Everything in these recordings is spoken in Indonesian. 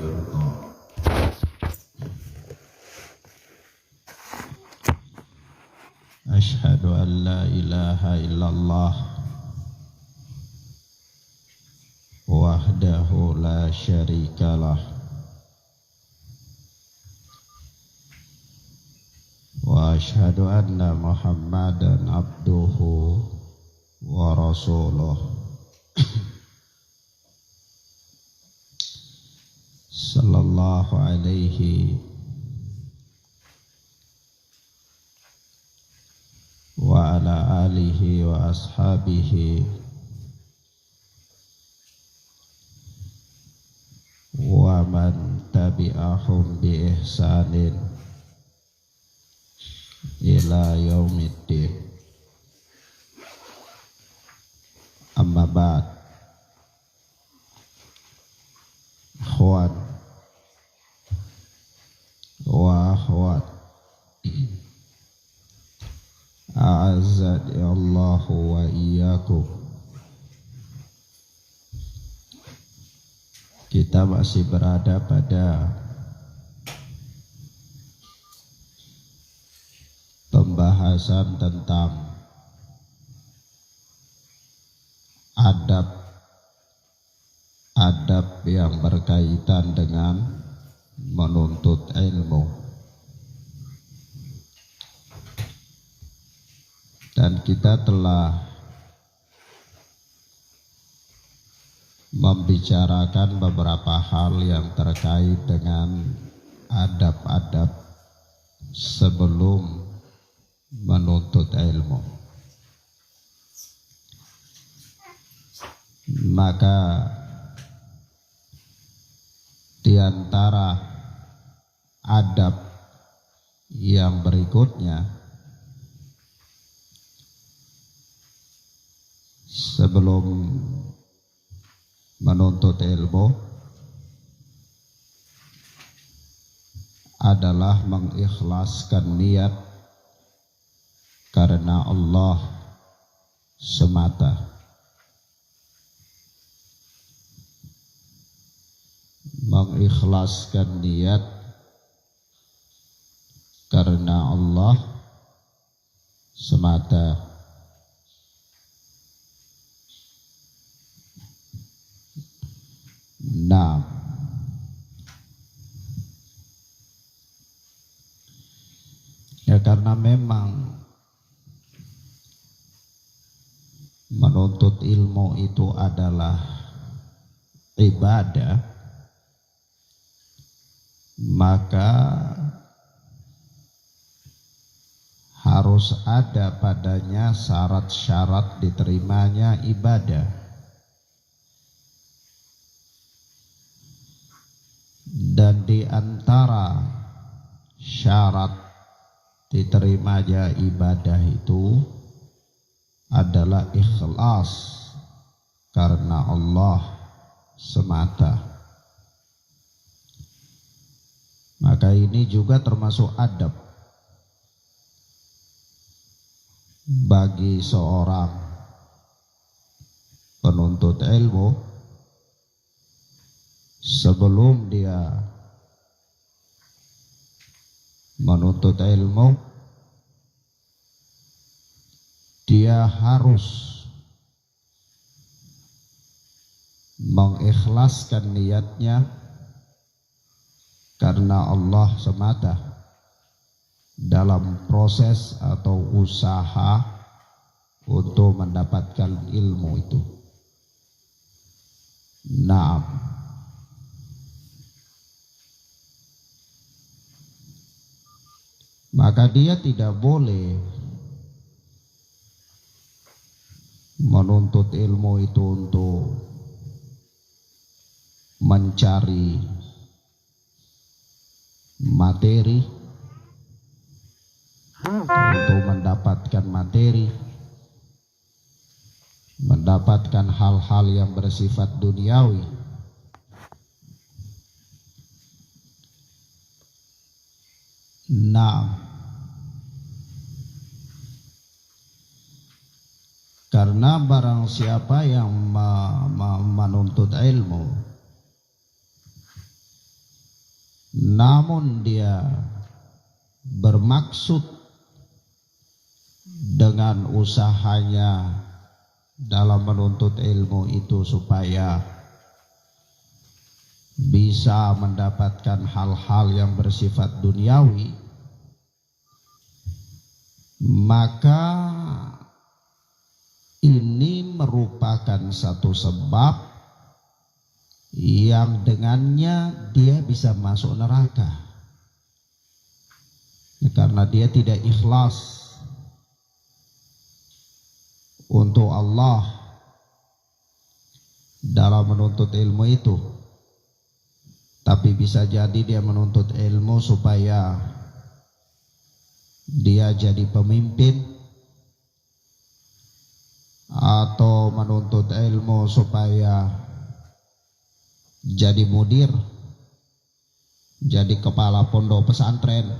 yurda. Asyhadu an la ilaha illallah wahdahu la syarikalah wa asyhadu anna Muhammadan abduhu wa rasuluh sallallahu alaihi wa ala alihi wa ashabihi wa man tabi'ahum bi ihsanin ila yaumiddin. Amma ba'd. Ikhwan wa akhwat, a'azzani Allahu wa iyyakum. Kita masih berada pada pembahasan tentang adab yang berkaitan dengan menuntut ilmu. Dan kita telah membicarakan beberapa hal yang terkait dengan adab-adab sebelum menuntut ilmu. Maka di antara adab yang berikutnya sebelum menuntut ilmu adalah mengikhlaskan niat karena Allah semata. Mengikhlaskan niat karena Allah semata. Nah, ya karena memang menuntut ilmu itu adalah ibadah, maka harus ada padanya syarat-syarat diterimanya ibadah. Dan di antara syarat diterimanya ibadah itu adalah ikhlas karena Allah semata. Maka ini juga termasuk adab bagi seorang penuntut ilmu sebelum dia menuntut ilmu, dia harus mengikhlaskan niatnya karena Allah semata dalam proses atau usaha untuk mendapatkan ilmu itu. Naam. Maka dia tidak boleh menuntut ilmu itu untuk mencari materi, untuk mendapatkan materi, mendapatkan hal-hal yang bersifat duniawi. Nah, karena barang siapa yang menuntut ilmu namun dia bermaksud dengan usahanya dalam menuntut ilmu itu supaya bisa mendapatkan hal-hal yang bersifat duniawi, maka ini merupakan satu sebab yang dengannya dia bisa masuk neraka, karena dia tidak ikhlas untuk Allah dalam menuntut ilmu itu. Tapi bisa jadi dia menuntut ilmu supaya dia jadi pemimpin, atau menuntut ilmu supaya jadi mudir, jadi kepala pondok pesantren,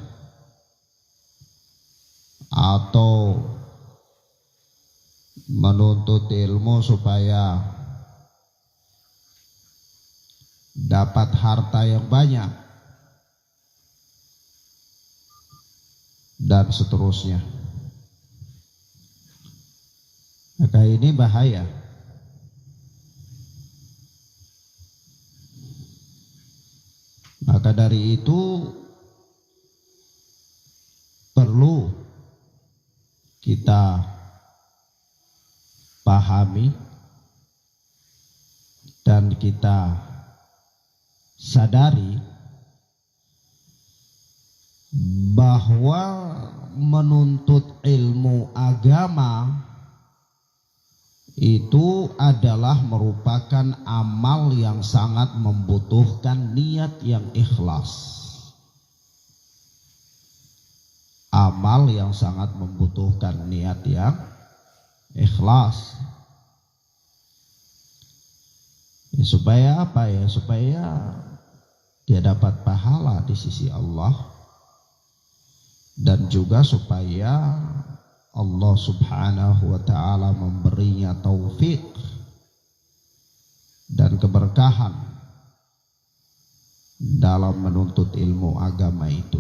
atau menuntut ilmu supaya dapat harta yang banyak, dan seterusnya. Maka ini bahaya. Maka dari itu perlu kita pahami dan kita sadari bahwa menuntut ilmu agama itu adalah merupakan amal yang sangat membutuhkan niat yang ikhlas. Amal yang sangat membutuhkan niat yang ikhlas. Supaya apa ya? Supaya dia dapat pahala di sisi Allah, dan juga supaya Allah subhanahu wa ta'ala memberinya taufik dan keberkahan dalam menuntut ilmu agama itu.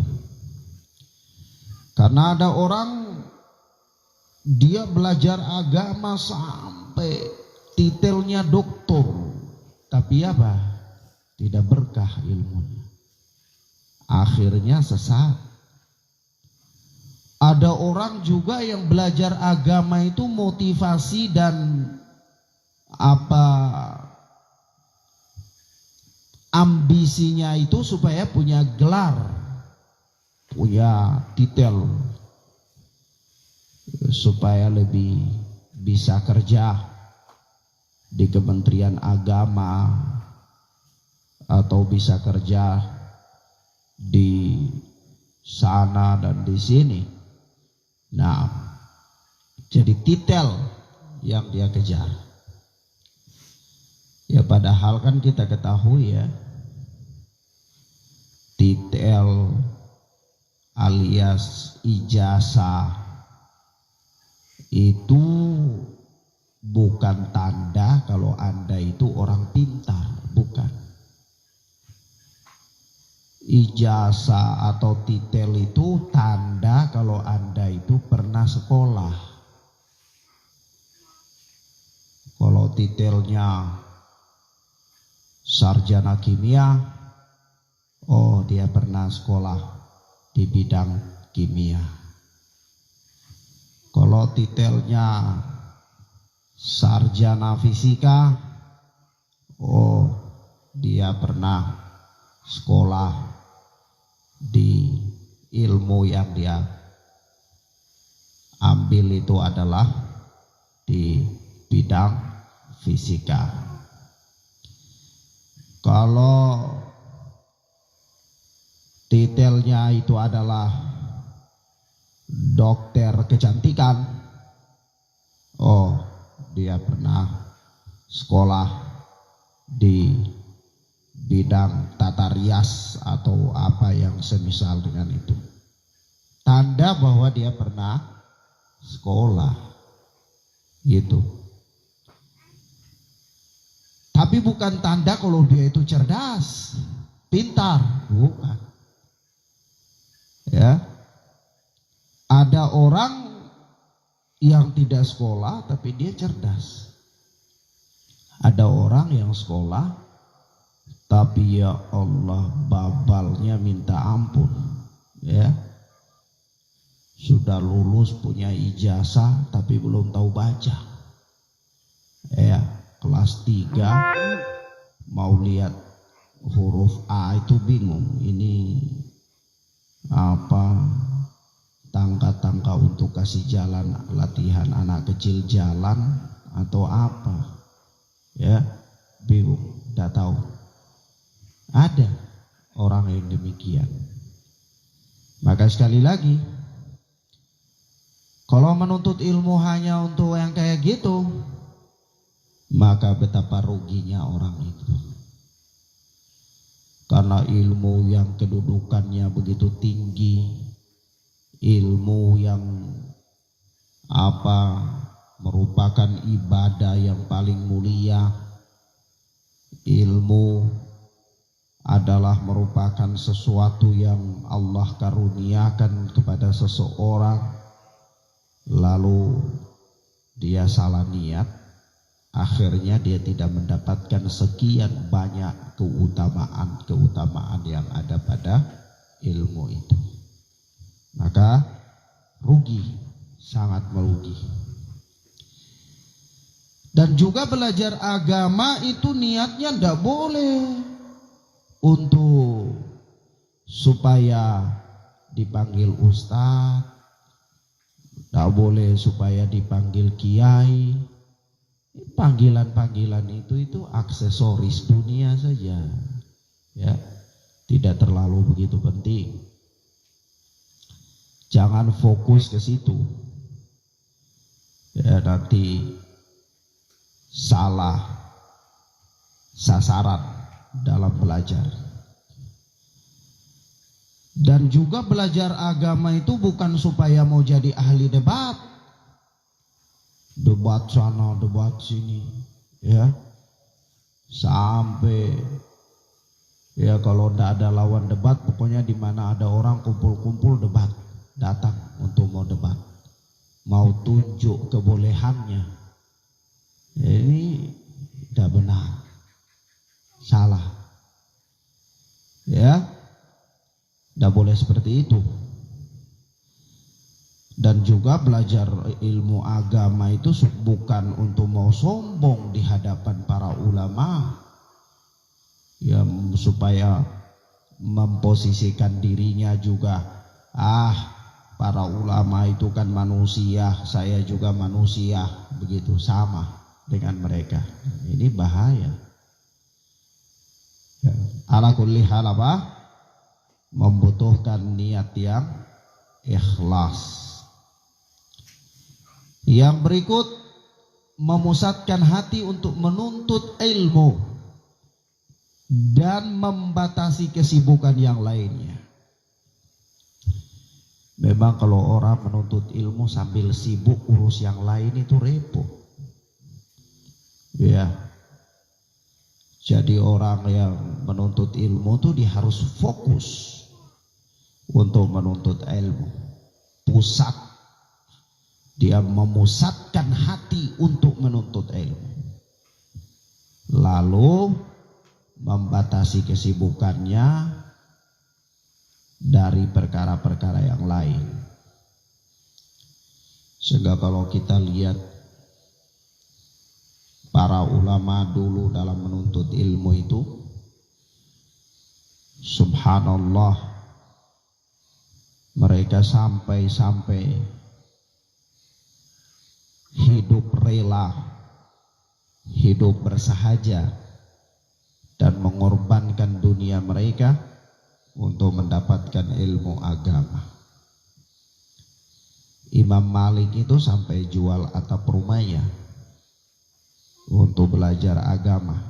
Karena ada orang dia belajar agama sampai titelnya doktor, tapi apa? Tidak berkah ilmunya, akhirnya sesat. Ada orang juga yang belajar agama itu motivasi dan ambisinya itu supaya punya gelar, punya titel, supaya lebih bisa kerja di Kementerian Agama atau bisa kerja di sana dan di sini. Nah, jadi titel yang dia kejar. Ya padahal kan kita ketahui ya, titel alias ijazah itu bukan tanda kalau Anda itu orang pintar, bukan. Ijazah atau titel itu tanda kalau Anda itu pernah sekolah. Kalau titelnya sarjana kimia, oh dia pernah sekolah di bidang kimia. Kalau titelnya sarjana fisika, oh dia pernah sekolah di ilmu yang dia ambil itu adalah di bidang fisika. Kalau titelnya itu adalah dokter kecantikan, oh dia pernah sekolah di bidang tata rias atau apa yang semisal dengan itu. Tanda bahwa dia pernah sekolah gitu. Tapi bukan tanda kalau dia itu cerdas, pintar, bukan. Ya. Ada orang yang tidak sekolah tapi dia cerdas. Ada orang yang sekolah tapi ya Allah babalnya minta ampun. Ya. Sudah lulus punya ijazah tapi belum tahu baca. Ya, kelas 3 mau lihat huruf A itu bingung. Ini apa? Tangka-tangka untuk kasih jalan, latihan anak kecil jalan atau apa? Ya, bingung, tidak tahu. Ada orang yang demikian. Maka sekali lagi, kalau menuntut ilmu hanya untuk yang kayak gitu, maka betapa ruginya orang itu. Karena ilmu yang kedudukannya begitu tinggi, ilmu yang merupakan ibadah yang paling mulia, ilmu adalah merupakan sesuatu yang Allah karuniakan kepada seseorang, lalu dia salah niat, akhirnya dia tidak mendapatkan sekian banyak keutamaan yang ada pada ilmu itu. Maka rugi, sangat merugi. Dan juga belajar agama itu niatnya tidak boleh untuk supaya dipanggil ustadz, tidak boleh supaya dipanggil kiai. Panggilan-panggilan itu aksesoris dunia saja, ya, tidak terlalu begitu penting. Jangan fokus ke situ, ya, nanti salah sasaran dalam belajar. Dan juga belajar agama itu bukan supaya mau jadi ahli debat sana, debat sini, ya, sampai ya kalau tidak ada lawan debat, pokoknya di mana ada orang kumpul-kumpul debat, datang untuk mau debat, mau tunjuk kebolehannya. Ini tidak benar, salah, ya, tidak boleh seperti itu. Dan juga belajar ilmu agama itu bukan untuk mau sombong di hadapan para ulama, ya, supaya memposisikan dirinya juga, para ulama itu kan manusia, saya juga manusia, begitu, sama dengan mereka. Ini bahaya, ya. Ala kulli hal membutuhkan niat yang ikhlas. Yang berikut, memusatkan hati untuk menuntut ilmu dan membatasi kesibukan yang lainnya. Memang kalau orang menuntut ilmu sambil sibuk urus yang lain itu repot, ya. Jadi orang yang menuntut ilmu itu dia harus fokus untuk menuntut ilmu, pusat. Dia memusatkan hati untuk menuntut ilmu, lalu membatasi kesibukannya dari perkara-perkara yang lain. Sehingga kalau kita lihat para ulama dulu dalam menuntut ilmu itu, subhanallah, mereka sampai hidup rela, hidup bersahaja, dan mengorbankan dunia mereka untuk mendapatkan ilmu agama. Imam Malik itu sampai jual atap rumahnya untuk belajar agama.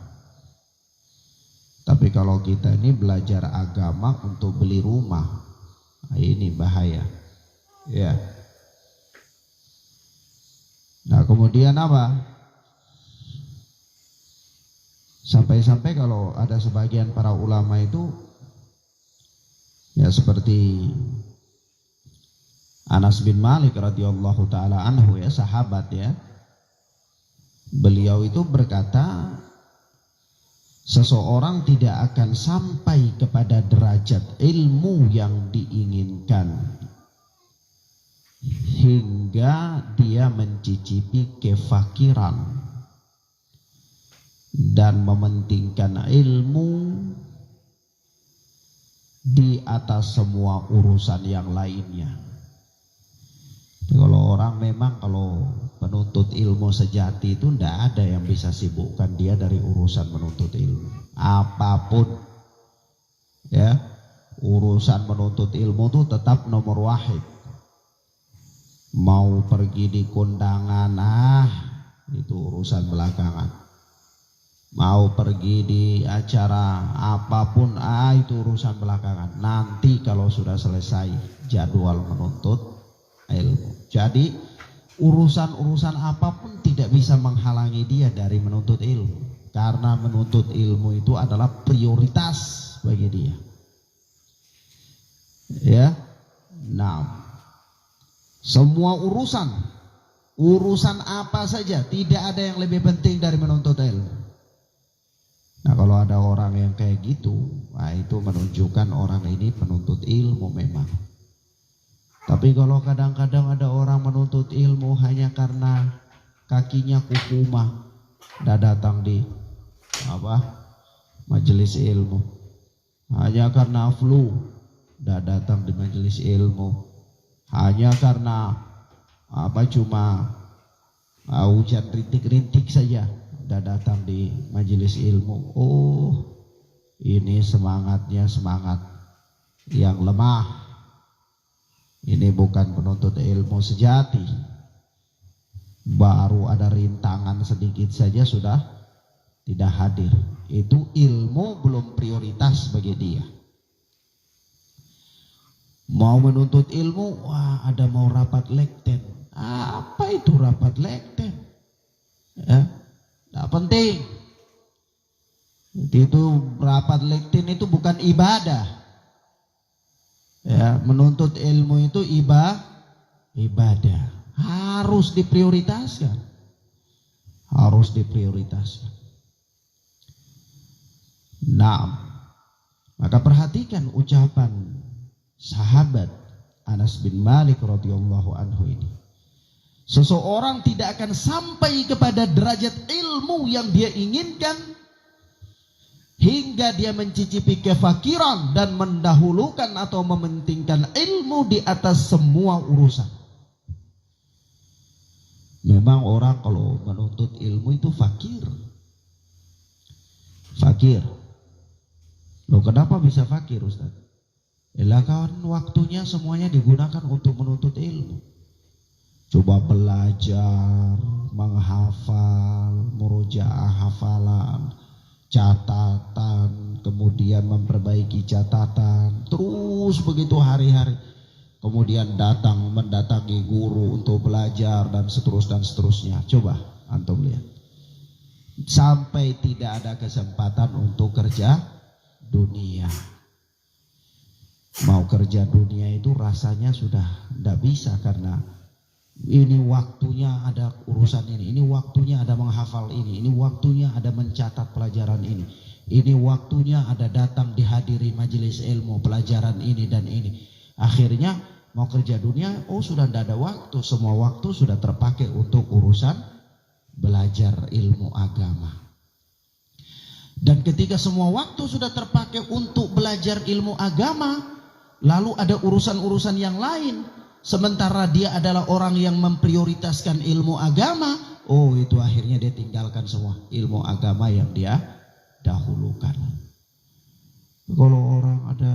Tapi kalau kita ini belajar agama untuk beli rumah, ini bahaya, ya. Nah, kemudian apa? Sampai-sampai kalau ada sebagian para ulama itu, ya, seperti Anas bin Malik radhiyallahu taala anhu, ya, sahabat, ya. Beliau itu berkata, seseorang tidak akan sampai kepada derajat ilmu yang diinginkan hingga dia mencicipi kefakiran dan mementingkan ilmu di atas semua urusan yang lainnya. Kalau orang memang kalau penuntut ilmu sejati itu tidak ada yang bisa sibukkan dia dari urusan menuntut ilmu. Apapun, ya, urusan menuntut ilmu itu tetap nomor wahid. Mau pergi di kondangan, itu urusan belakangan. Mau pergi di acara apapun, itu urusan belakangan. Nanti kalau sudah selesai jadwal menuntut ilmu. Jadi urusan-urusan apapun tidak bisa menghalangi dia dari menuntut ilmu, karena menuntut ilmu itu adalah prioritas bagi dia. Ya. Nah, semua urusan apa saja, tidak ada yang lebih penting dari menuntut ilmu. Nah, kalau ada orang yang kayak gitu, itu menunjukkan orang ini penuntut ilmu memang. Tapi kalau kadang-kadang ada orang menuntut ilmu hanya karena kakinya kukumah, dah datang di majelis ilmu. Hanya karena flu, dah datang di majelis ilmu. Hanya karena cuma hujan rintik-rintik saja, dah datang di majelis ilmu. Oh, ini semangatnya semangat yang lemah. Ini bukan penuntut ilmu sejati. Baru ada rintangan sedikit saja sudah tidak hadir. Itu ilmu belum prioritas bagi dia. Mau menuntut ilmu, ada mau rapat lekten. Apa itu rapat lekten? Ya, tidak penting. Itu rapat lekten itu bukan ibadah. Ya, menuntut ilmu itu ibadah. Harus diprioritaskan. Harus diprioritaskan. Nah, maka perhatikan ucapan sahabat Anas bin Malik radhiyallahu anhu ini. Seseorang tidak akan sampai kepada derajat ilmu yang dia inginkan hingga dia mencicipi kefakiran dan mendahulukan atau mementingkan ilmu di atas semua urusan. Memang orang kalau menuntut ilmu itu fakir. Fakir. Loh, kenapa bisa fakir, Ustaz? Kan waktunya semuanya digunakan untuk menuntut ilmu. Coba belajar, menghafal, murojaah hafalan, catatan, kemudian memperbaiki catatan, terus begitu hari-hari. Kemudian mendatangi guru untuk belajar dan seterusnya. Coba antum lihat. Sampai tidak ada kesempatan untuk kerja dunia. Mau kerja dunia itu rasanya sudah tidak bisa, karena ini waktunya ada urusan ini waktunya ada menghafal ini waktunya ada mencatat pelajaran ini waktunya ada datang dihadiri majelis ilmu pelajaran ini dan ini. Akhirnya mau kerja dunia, sudah tidak ada waktu, semua waktu sudah terpakai untuk urusan belajar ilmu agama. Dan ketika semua waktu sudah terpakai untuk belajar ilmu agama, lalu ada urusan-urusan yang lain, sementara dia adalah orang yang memprioritaskan ilmu agama, itu akhirnya dia tinggalkan semua ilmu agama yang dia dahulukan. Kalau orang ada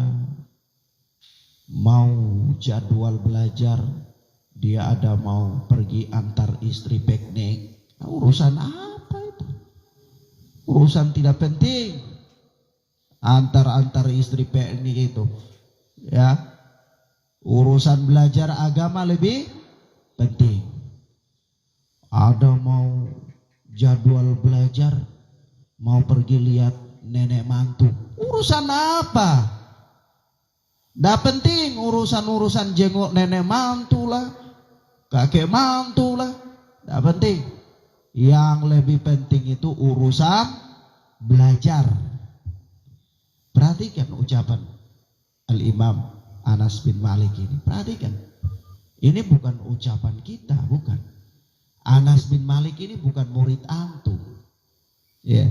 mau jadwal belajar, dia ada mau pergi antar istri piknik, urusan apa itu? Urusan tidak penting. Antar istri piknik itu, ya. Urusan belajar agama lebih penting. Ada mau jadwal belajar, mau pergi lihat nenek mantu. Urusan apa? Nggak penting urusan-urusan jenguk nenek mantu lah, kakek mantu lah, nggak penting. Yang lebih penting itu urusan belajar. Perhatikan ucapan Al-Imam Anas bin Malik ini. Perhatikan. Ini bukan ucapan kita, bukan. Anas bin Malik ini bukan murid antum. Ya.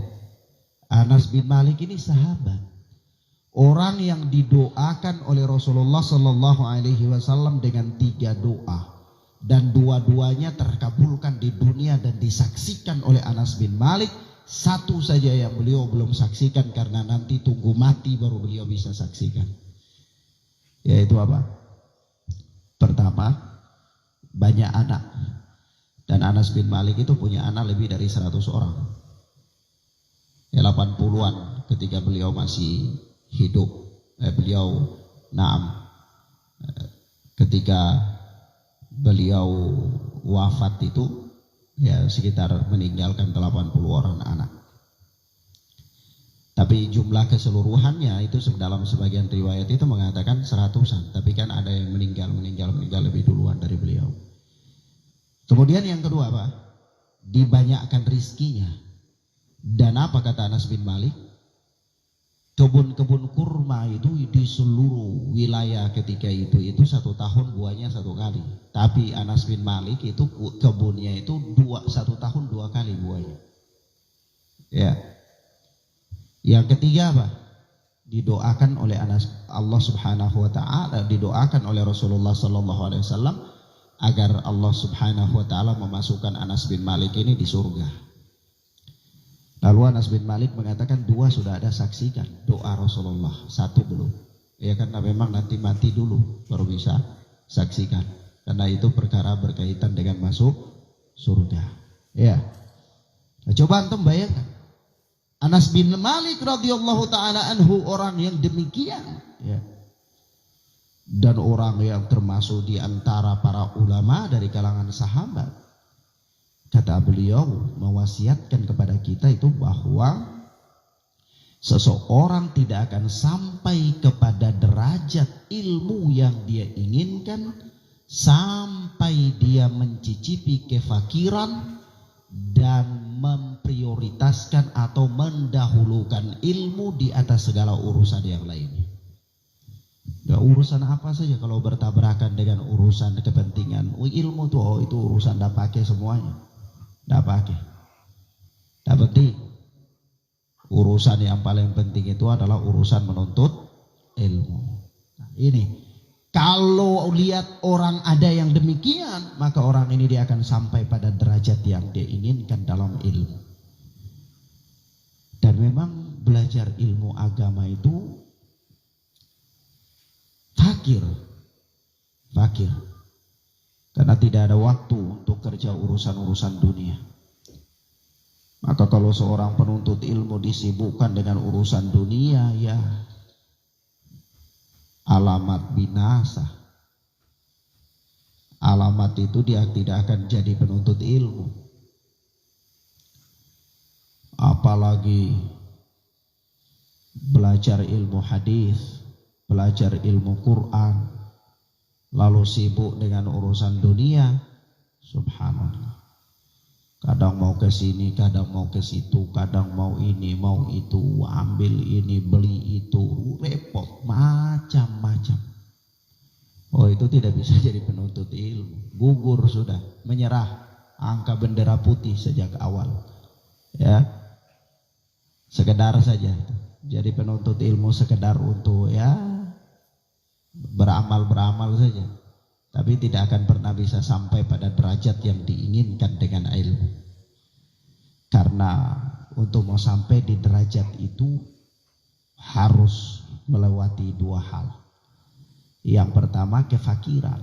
Anas bin Malik ini sahabat. Orang yang didoakan oleh Rasulullah Sallallahu Alaihi Wasallam dengan 3 doa. Dan dua-duanya terkabulkan di dunia dan disaksikan oleh Anas bin Malik. Satu saja yang beliau belum saksikan karena nanti tunggu mati baru beliau bisa saksikan. Yaitu apa? Pertama, banyak anak. Dan Anas bin Malik itu punya anak lebih dari 100 orang. Ya 80-an ketika beliau masih hidup. Ketika beliau wafat itu ya sekitar meninggalkan 80 orang anak. Tapi jumlah keseluruhannya itu dalam sebagian riwayat itu mengatakan 100-an. Tapi kan ada yang meninggal lebih duluan dari beliau. Kemudian yang kedua apa? Dibanyakkan rizkinya. Dan apa kata Anas bin Malik? Kebun-kebun kurma itu di seluruh wilayah ketika itu 1 tahun buahnya 1 kali. Tapi Anas bin Malik itu kebunnya itu 1 tahun 2 kali buahnya. Ya. Yang ketiga apa? Didoakan oleh Allah Subhanahu wa taala, didoakan oleh Rasulullah sallallahu alaihi wasallam agar Allah Subhanahu wa taala memasukkan Anas bin Malik ini di surga. Lalu Anas bin Malik mengatakan 2 sudah ada saksikan doa Rasulullah, 1 belum. Ya karena memang nanti mati dulu baru bisa saksikan. Karena itu perkara berkaitan dengan masuk surga. Ya. Nah, coba antum bayangkan. Anas bin Malik radhiyallahu taala anhu orang yang demikian, ya. Dan orang yang termasuk di antara para ulama dari kalangan sahabat. Kata beliau mewasiatkan kepada kita itu bahwa seseorang tidak akan sampai kepada derajat ilmu yang dia inginkan sampai dia mencicipi kefakiran dan memprioritaskan atau mendahulukan ilmu di atas segala urusan yang lainnya. Ya, urusan apa saja kalau bertabrakan dengan urusan kepentingan ilmu tuh, itu urusan dah pakai semuanya, dah pakai, dah penting. Urusan yang paling penting itu adalah urusan menuntut ilmu. Nah, ini kalau lihat orang ada yang demikian, maka orang ini dia akan sampai pada derajat yang dia inginkan dalam ilmu. Dan memang belajar ilmu agama itu fakir. Karena tidak ada waktu untuk kerja urusan-urusan dunia. Maka kalau seorang penuntut ilmu disibukkan dengan urusan dunia, ya alamat binasa. Alamat itu dia tidak akan jadi penuntut ilmu. Apalagi belajar ilmu hadis, belajar ilmu Quran, lalu sibuk dengan urusan dunia, subhanallah. Kadang mau ke sini, kadang mau ke situ, kadang mau ini, mau itu, ambil ini, beli itu, repot, macam-macam. Oh, itu tidak bisa jadi penuntut ilmu. Gugur sudah, menyerah, angkat bendera putih sejak awal. Ya, sekedar saja. Jadi penuntut ilmu sekedar untuk ya beramal saja. Tapi tidak akan pernah bisa sampai pada derajat yang diinginkan dengan ilmu. Karena untuk mau sampai di derajat itu harus melewati 2 hal. Yang pertama kefakiran.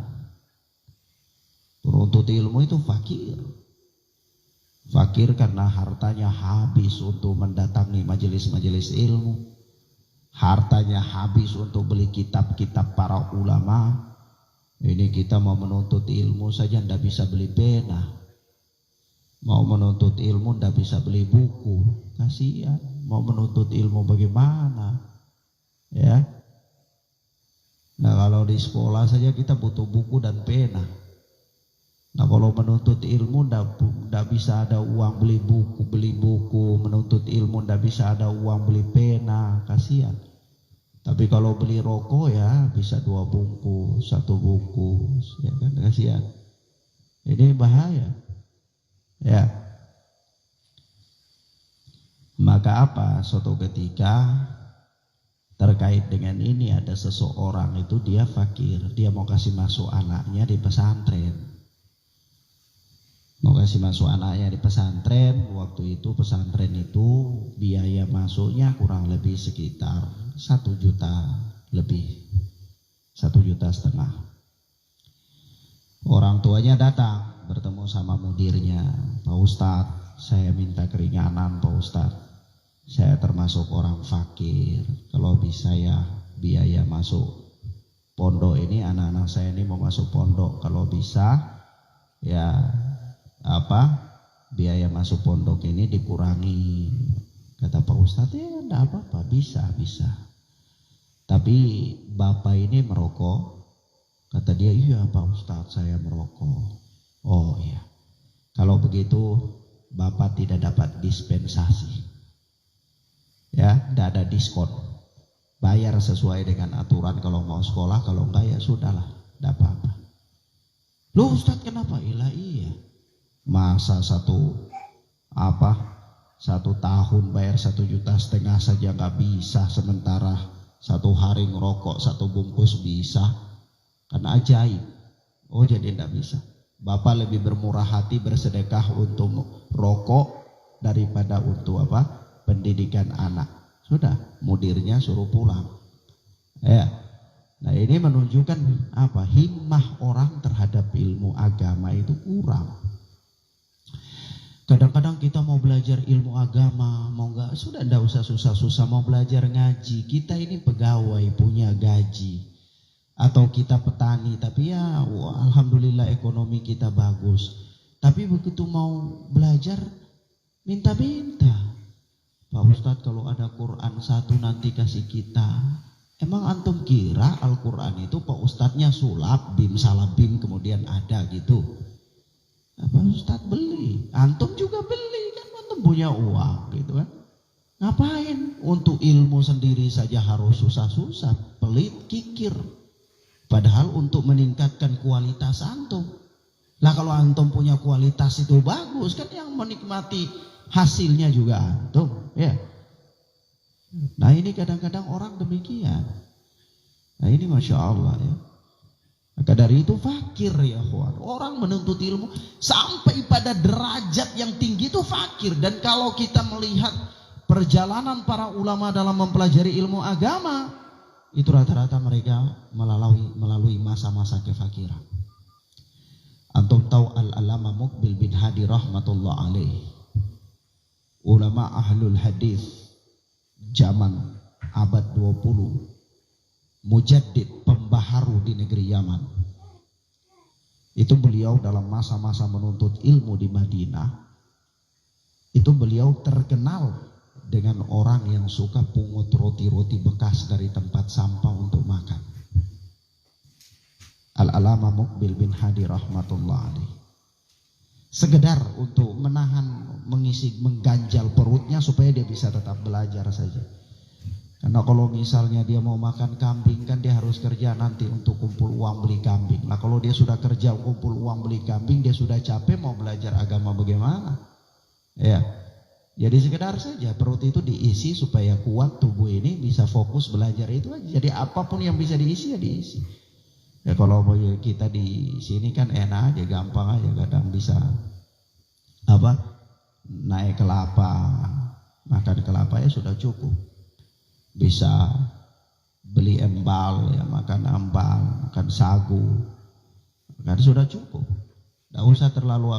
Penuntut ilmu itu fakir. Fakir karena hartanya habis untuk mendatangi majelis-majelis ilmu. Hartanya habis untuk beli kitab-kitab para ulama. Ini kita mau menuntut ilmu saja ndak bisa beli pena. Mau menuntut ilmu ndak bisa beli buku. Kasihan. Mau menuntut ilmu bagaimana? Ya. Nah kalau di sekolah saja kita butuh buku dan pena. Nah kalau menuntut ilmu ndak bisa ada uang beli buku, menuntut ilmu ndak bisa ada uang beli pena, kasihan. Tapi kalau beli rokok ya bisa 2 bungkus, 1 bungkus, ya kan, kasihan. Ini bahaya. Ya. Maka apa? Suatu ketika terkait dengan ini ada seseorang itu dia fakir, dia mau kasih masuk anaknya di pesantren. Mau kasih masuk anaknya di pesantren, waktu itu pesantren itu biaya masuknya kurang lebih sekitar 1 juta lebih, 1,5 juta. Orang tuanya datang bertemu sama mudirnya, Pak Ustadz, saya minta keringanan Pak Ustadz, saya termasuk orang fakir, kalau bisa ya biaya masuk pondok ini, anak-anak saya ini mau masuk pondok, kalau bisa ya biaya masuk pondok ini dikurangi. Kata Pak Ustadz, ya enggak apa-apa, bisa. Tapi bapak ini merokok. Kata dia, iya Pak Ustadz saya merokok. Oh iya, kalau begitu bapak tidak dapat dispensasi. Ya, tidak ada diskon. Bayar sesuai dengan aturan kalau mau sekolah, kalau enggak ya sudahlah, tidak apa-apa. Loh Ustadz kenapa? Iya. Masa 1 tahun bayar 1,5 juta saja nggak bisa, sementara 1 hari ngerokok 1 bungkus bisa. Kan ajaib. Oh jadi tidak bisa. Bapak lebih bermurah hati bersedekah untuk rokok daripada untuk pendidikan anak. Sudah, mudirnya suruh pulang. Ya. Nah ini menunjukkan himmah orang terhadap ilmu agama itu kurang. Kadang-kadang kita mau belajar ilmu agama, sudah tidak usah susah-susah mau belajar ngaji. Kita ini pegawai punya gaji. Atau kita petani, tapi ya alhamdulillah ekonomi kita bagus. Tapi begitu mau belajar minta-minta. Pak Ustadz kalau ada Quran 1 nanti kasih kita. Emang antum kira Al-Quran itu Pak Ustadznya sulap, bim salabim kemudian ada gitu? Pak Ustadz beli, antum juga beli kan, antum punya uang gitu kan. Ngapain? Untuk ilmu sendiri saja harus susah-susah, pelit, kikir. Padahal untuk meningkatkan kualitas antum. Lah kalau antum punya kualitas itu bagus kan, yang menikmati hasilnya juga antum, ya. Nah ini kadang-kadang orang demikian. Nah ini Masya Allah ya. Maka dari itu fakir ya kawan. Orang menuntut ilmu sampai pada derajat yang tinggi itu fakir. Dan kalau kita melihat perjalanan para ulama dalam mempelajari ilmu agama, itu rata-rata mereka melalui masa-masa kefakiran. Antum tahu Al-Alama Muqbil bin Hadi rahmatullah alaih, ulama ahlul hadis zaman abad 20, mujaddid, pembaharu di negeri Yaman. Itu beliau dalam masa-masa menuntut ilmu di Madinah, itu beliau terkenal dengan orang yang suka pungut roti-roti bekas dari tempat sampah untuk makan. Al-Alama Muqbil bin Hadi rahmatullah alaih, sekedar untuk mengganjal perutnya supaya dia bisa tetap belajar saja. Karena kalau misalnya dia mau makan kambing kan dia harus kerja nanti untuk kumpul uang beli kambing. Nah kalau dia sudah kerja kumpul uang beli kambing, dia sudah capek, mau belajar agama bagaimana? Ya. Jadi sekedar saja perut itu diisi supaya kuat, tubuh ini bisa fokus belajar, itu aja. Jadi apapun yang bisa diisi ya diisi. Ya kalau kita di sini kan enak aja, gampang aja, kadang bisa naik kelapa, makan kelapa ya sudah cukup. Bisa beli embal ya, makan embal, makan sagu, kan sudah cukup. Tidak usah terlalu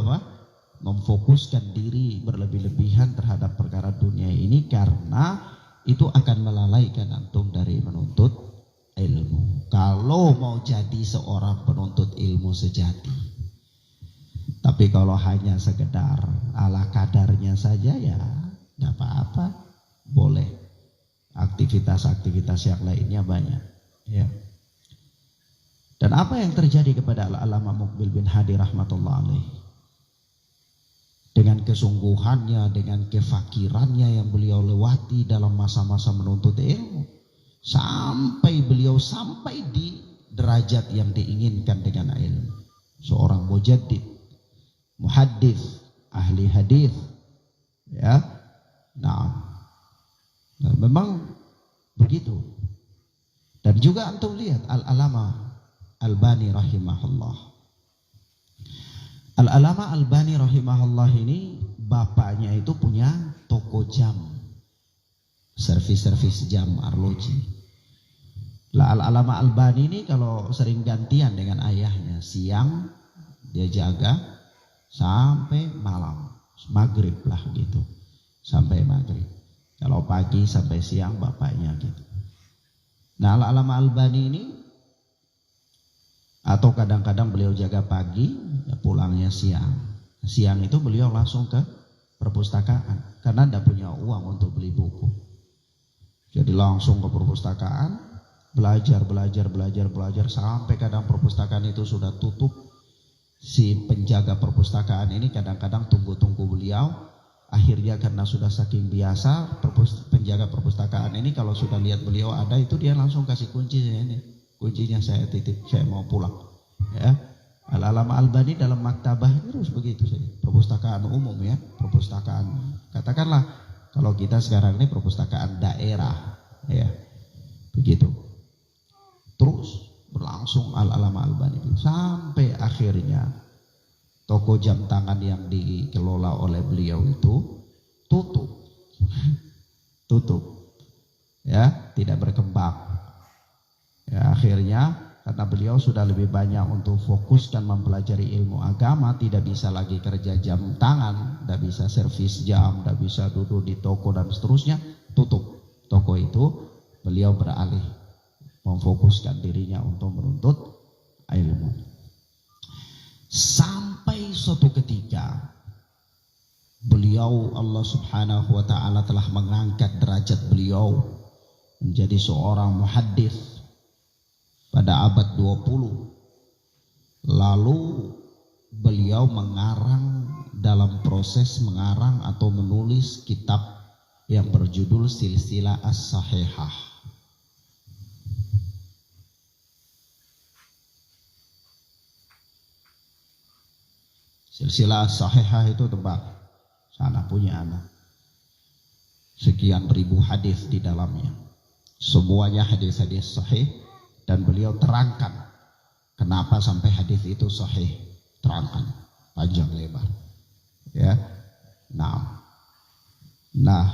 memfokuskan diri berlebih-lebihan terhadap perkara dunia ini, karena itu akan melalaikan antum dari menuntut ilmu. Kalau mau jadi seorang penuntut ilmu sejati. Tapi kalau hanya sekedar ala kadarnya saja ya tidak apa-apa, boleh. Aktivitas-aktivitas yang lainnya banyak. Ya. Dan apa yang terjadi kepada Al-Allamah Muqbil bin Hadi rahmatullah alaih, dengan kesungguhannya, dengan kefakirannya yang beliau lewati dalam masa-masa menuntut ilmu, sampai beliau sampai di derajat yang diinginkan dengan ilmu, seorang mujaddid, muhaddits, ahli hadis, ya. Nah, memang begitu. Dan juga antum lihat Al-Allamah Albani rahimahullah. Al-Allamah Albani rahimahullah ini bapaknya itu punya toko jam, servis jam arloji. Lah Al-Allamah Albani ini kalau sering gantian dengan ayahnya, siang dia jaga sampai malam, maghrib lah gitu, sampai maghrib. Kalau pagi sampai siang bapaknya gitu. Nah Al-Allamah Albani ini, atau kadang-kadang beliau jaga pagi, ya pulangnya siang. Siang itu beliau langsung ke perpustakaan karena tidak punya uang untuk beli buku. Jadi langsung ke perpustakaan, belajar sampai kadang perpustakaan itu sudah tutup. Si penjaga perpustakaan ini kadang-kadang tunggu beliau. Akhirnya karena sudah saking biasa, penjaga perpustakaan ini kalau sudah lihat beliau ada, itu dia langsung kasih kunci ini. Kuncinya saya titip, saya mau pulang. Ya, Al-Allamah Albani dalam maktabah terus begitu saja. Perpustakaan umum ya, perpustakaan. Katakanlah kalau kita sekarang ini perpustakaan daerah, ya, begitu. Terus berlangsung Al-Allamah Albani sampai akhirnya toko jam tangan yang dikelola oleh beliau itu tutup, ya, tidak berkembang. Ya, akhirnya karena beliau sudah lebih banyak untuk fokuskan mempelajari ilmu agama, tidak bisa lagi kerja jam tangan, tidak bisa servis jam, tidak bisa duduk di toko dan seterusnya, tutup toko itu. Beliau beralih memfokuskan dirinya untuk menuntut ilmu. Sampai suatu ketika beliau, Allah subhanahu wa ta'ala telah mengangkat derajat beliau menjadi seorang muhaddits pada abad 20. Lalu beliau dalam proses mengarang atau menulis kitab yang berjudul Silsilah As-Sahihah. Silsilah As-Sahihah itu tebak, sana punya anak. Sekian ribu hadis di dalamnya. Semuanya hadis-hadis sahih. Dan beliau terangkan kenapa sampai hadis itu sahih, terangkan panjang lebar, ya. Nah,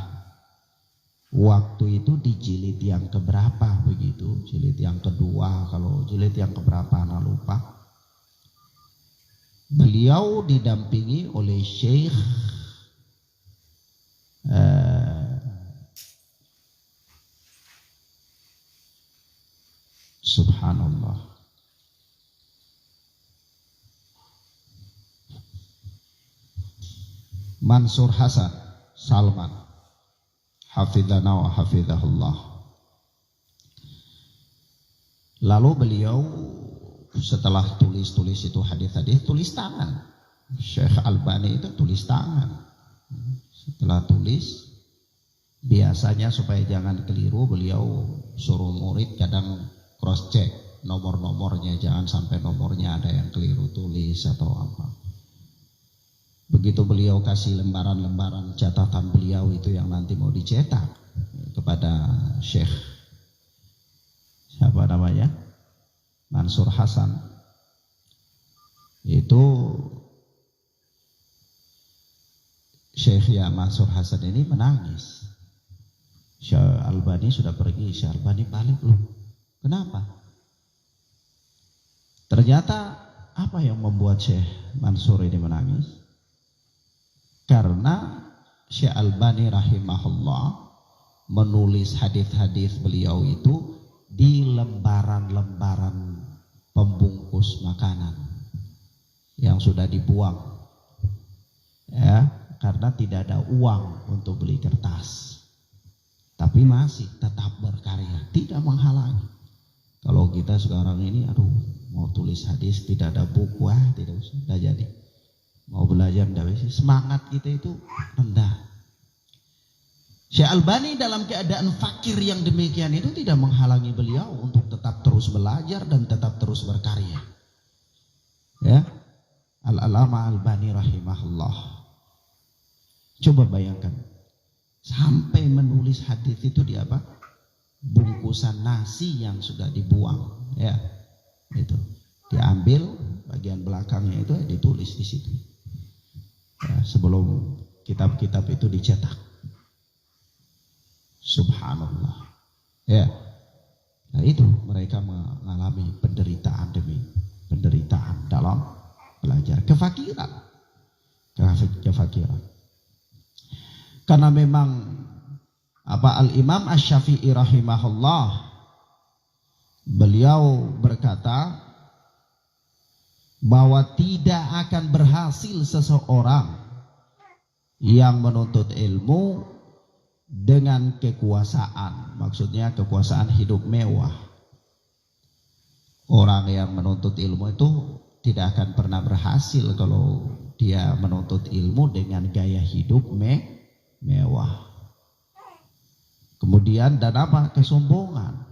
waktu itu di jilid yang keberapa begitu, jilid yang kedua, kalau jilid yang keberapa anak lupa. Beliau didampingi oleh Syekh subhanallah, Mansur Hasan Salman hafidhana wa hafidhahullah. Lalu beliau setelah tulis itu hadis-hadis, tulis tangan. Syekh Albani itu tulis tangan. Setelah tulis, biasanya supaya jangan keliru, beliau suruh murid kadang cross check nomor-nomornya, jangan sampai nomornya ada yang keliru tulis atau apa. Begitu beliau kasih lembaran-lembaran catatan beliau itu yang nanti mau dicetak kepada Syekh siapa namanya, Mansur Hasan, itu Syekh Mansur Hasan ini menangis. Syekh Albani sudah pergi, Syekh Albani balik loh. Kenapa? Ternyata apa yang membuat Syekh Mansur ini menangis? Karena Syekh Albani rahimahullah menulis hadis-hadis beliau itu di lembaran-lembaran pembungkus makanan yang sudah dibuang, ya, karena tidak ada uang untuk beli kertas. Tapi masih tetap berkarya, tidak menghalangi. Kalau kita sekarang ini, aduh, mau tulis hadis tidak ada buku, tidak usah, tidak jadi. Mau belajar tidak bisa, semangat kita itu rendah. Syekh Albani dalam keadaan fakir yang demikian itu tidak menghalangi beliau untuk tetap terus belajar dan tetap terus berkarya. Ya, Al-Alama Albani rahimahullah. Coba bayangkan, sampai menulis hadis itu di apa? Bungkusan nasi yang sudah dibuang, ya, itu diambil bagian belakangnya itu ditulis di situ. Ya, sebelum kitab-kitab itu dicetak. Subhanallah, ya. Nah itu mereka mengalami penderitaan demi penderitaan dalam belajar, kefakiran. Karena memang Al-Imam Asy-Syafi'i rahimahullah, beliau berkata bahwa tidak akan berhasil seseorang yang menuntut ilmu dengan kekuasaan, maksudnya kekuasaan hidup mewah. Orang yang menuntut ilmu itu tidak akan pernah berhasil kalau dia menuntut ilmu dengan gaya hidup mewah. Kemudian dan apa? Kesombongan.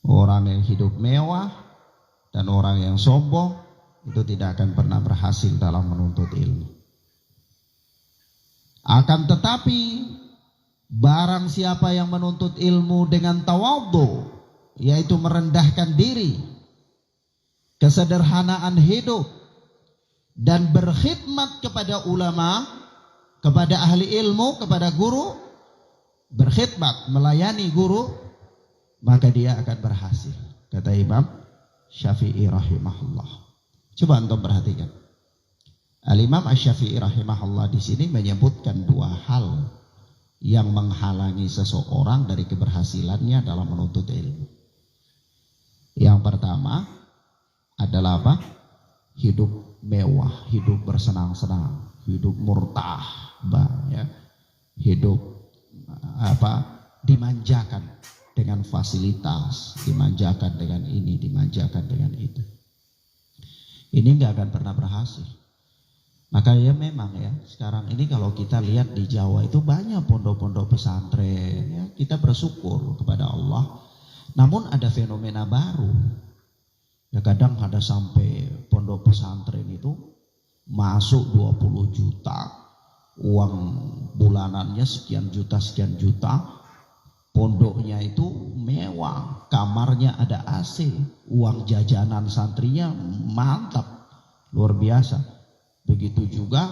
Orang yang hidup mewah dan orang yang sombong itu tidak akan pernah berhasil dalam menuntut ilmu. Akan tetapi barang siapa yang menuntut ilmu dengan tawadhu, yaitu merendahkan diri, kesederhanaan hidup, dan berkhidmat kepada ulama, kepada ahli ilmu, kepada guru, berkhidmat, melayani guru, maka dia akan berhasil, kata Imam Syafi'i rahimahullah. Coba antum perhatikan. Al-Imam Asy-Syafi'i rahimahullah di sini menyebutkan dua hal yang menghalangi seseorang dari keberhasilannya dalam menuntut ilmu. Yang pertama adalah apa? Hidup mewah, hidup bersenang-senang, hidup murtah, ya. Hidup dimanjakan dengan fasilitas, dimanjakan dengan ini, dimanjakan dengan itu. Ini nggak akan pernah berhasil. Makanya memang ya, sekarang ini kalau kita lihat di Jawa itu banyak pondok-pondok pesantren, ya, kita bersyukur kepada Allah. Namun ada fenomena baru. Ya, kadang ada sampai pondok pesantren itu masuk 20 juta, uang bulanannya sekian juta, pondoknya itu mewah, kamarnya ada AC, uang jajanan santrinya mantap, luar biasa. Begitu juga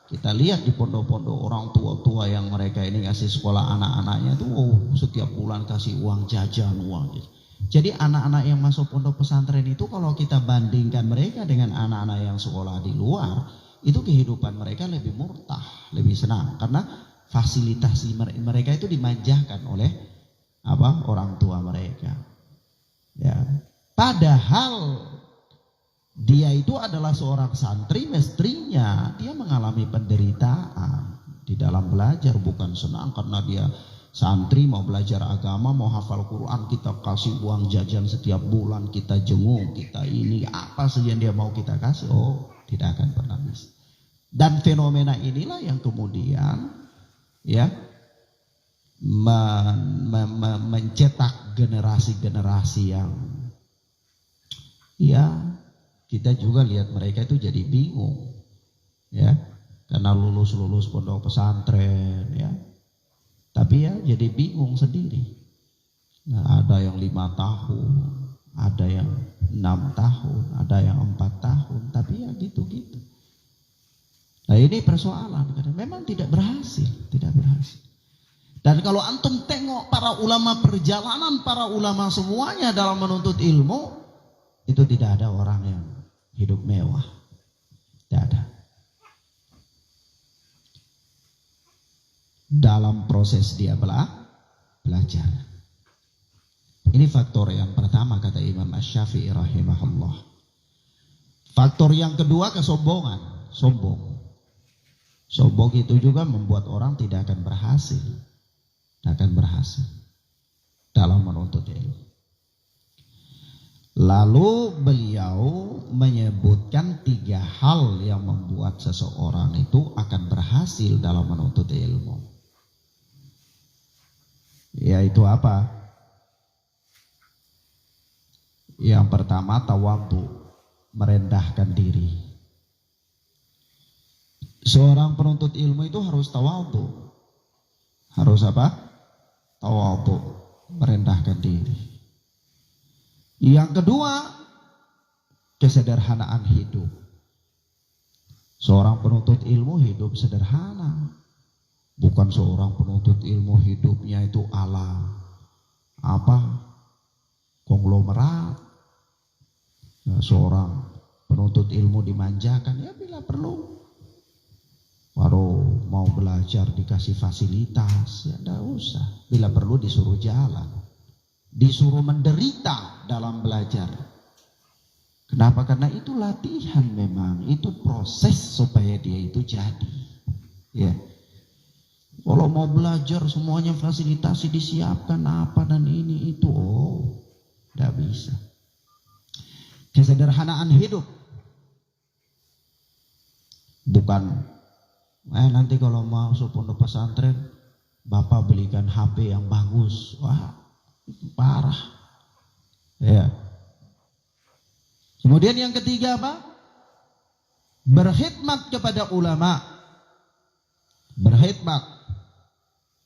kita lihat di pondok-pondok orang tua-tua yang mereka ini ngasih sekolah anak-anaknya itu, setiap bulan kasih uang jajan, uang. Jadi anak-anak yang masuk pondok pesantren itu kalau kita bandingkan mereka dengan anak-anak yang sekolah di luar, itu kehidupan mereka lebih murtah, lebih senang karena fasilitas mereka itu dimanjakan oleh orang tua mereka. Ya, padahal dia itu adalah seorang santri, mestinya dia mengalami penderitaan di dalam belajar, bukan senang karena dia santri mau belajar agama, mau hafal Quran, kita kasih uang jajan setiap bulan, kita jenguk, kita ini apa saja yang dia mau kita kasih, tidak akan pernah bisa. Dan fenomena inilah yang kemudian ya mencetak generasi-generasi yang ya kita juga lihat mereka itu jadi bingung, ya, karena lulus pondok pesantren, ya, tapi ya jadi bingung sendiri. Nah, ada yang 5 tahun, ada yang 6 tahun, ada yang 4 tahun, tapi ya gitu-gitu. Nah ini persoalan, karena memang tidak berhasil. Dan kalau antum tengok para ulama, perjalanan para ulama semuanya dalam menuntut ilmu, itu tidak ada orang yang hidup mewah, tidak ada. Dalam proses dia belajar. Ini faktor yang pertama kata Imam Asy-Syafi'i rahimahullah. Faktor yang kedua kesombongan, sombong. Sombong itu juga membuat orang tidak akan berhasil dalam menuntut ilmu. Lalu beliau menyebutkan 3 hal yang membuat seseorang itu akan berhasil dalam menuntut ilmu. Yaitu apa? Yang pertama, tawadhu, merendahkan diri. Seorang penuntut ilmu itu harus tawadhu. Harus apa? Tawadhu, merendahkan diri. Yang kedua, kesederhanaan hidup. Seorang penuntut ilmu hidup sederhana. Bukan seorang penuntut ilmu hidupnya itu ala konglomerat. Nah, seorang penuntut ilmu dimanjakan, ya bila perlu. Baru mau belajar dikasih fasilitas, ya enggak usah. Bila perlu disuruh jalan. Disuruh menderita dalam belajar. Kenapa? Karena itu latihan memang. Itu proses supaya dia itu jadi. Ya. Kalau mau belajar semuanya fasilitasi disiapkan apa dan ini itu. Oh, tidak bisa. Kesederhanaan hidup. Bukan, nanti kalau masuk pondok pesantren, Bapak belikan HP yang bagus. Wah, itu parah. Ya. Kemudian yang ketiga apa? Berkhidmat kepada ulama. Berkhidmat,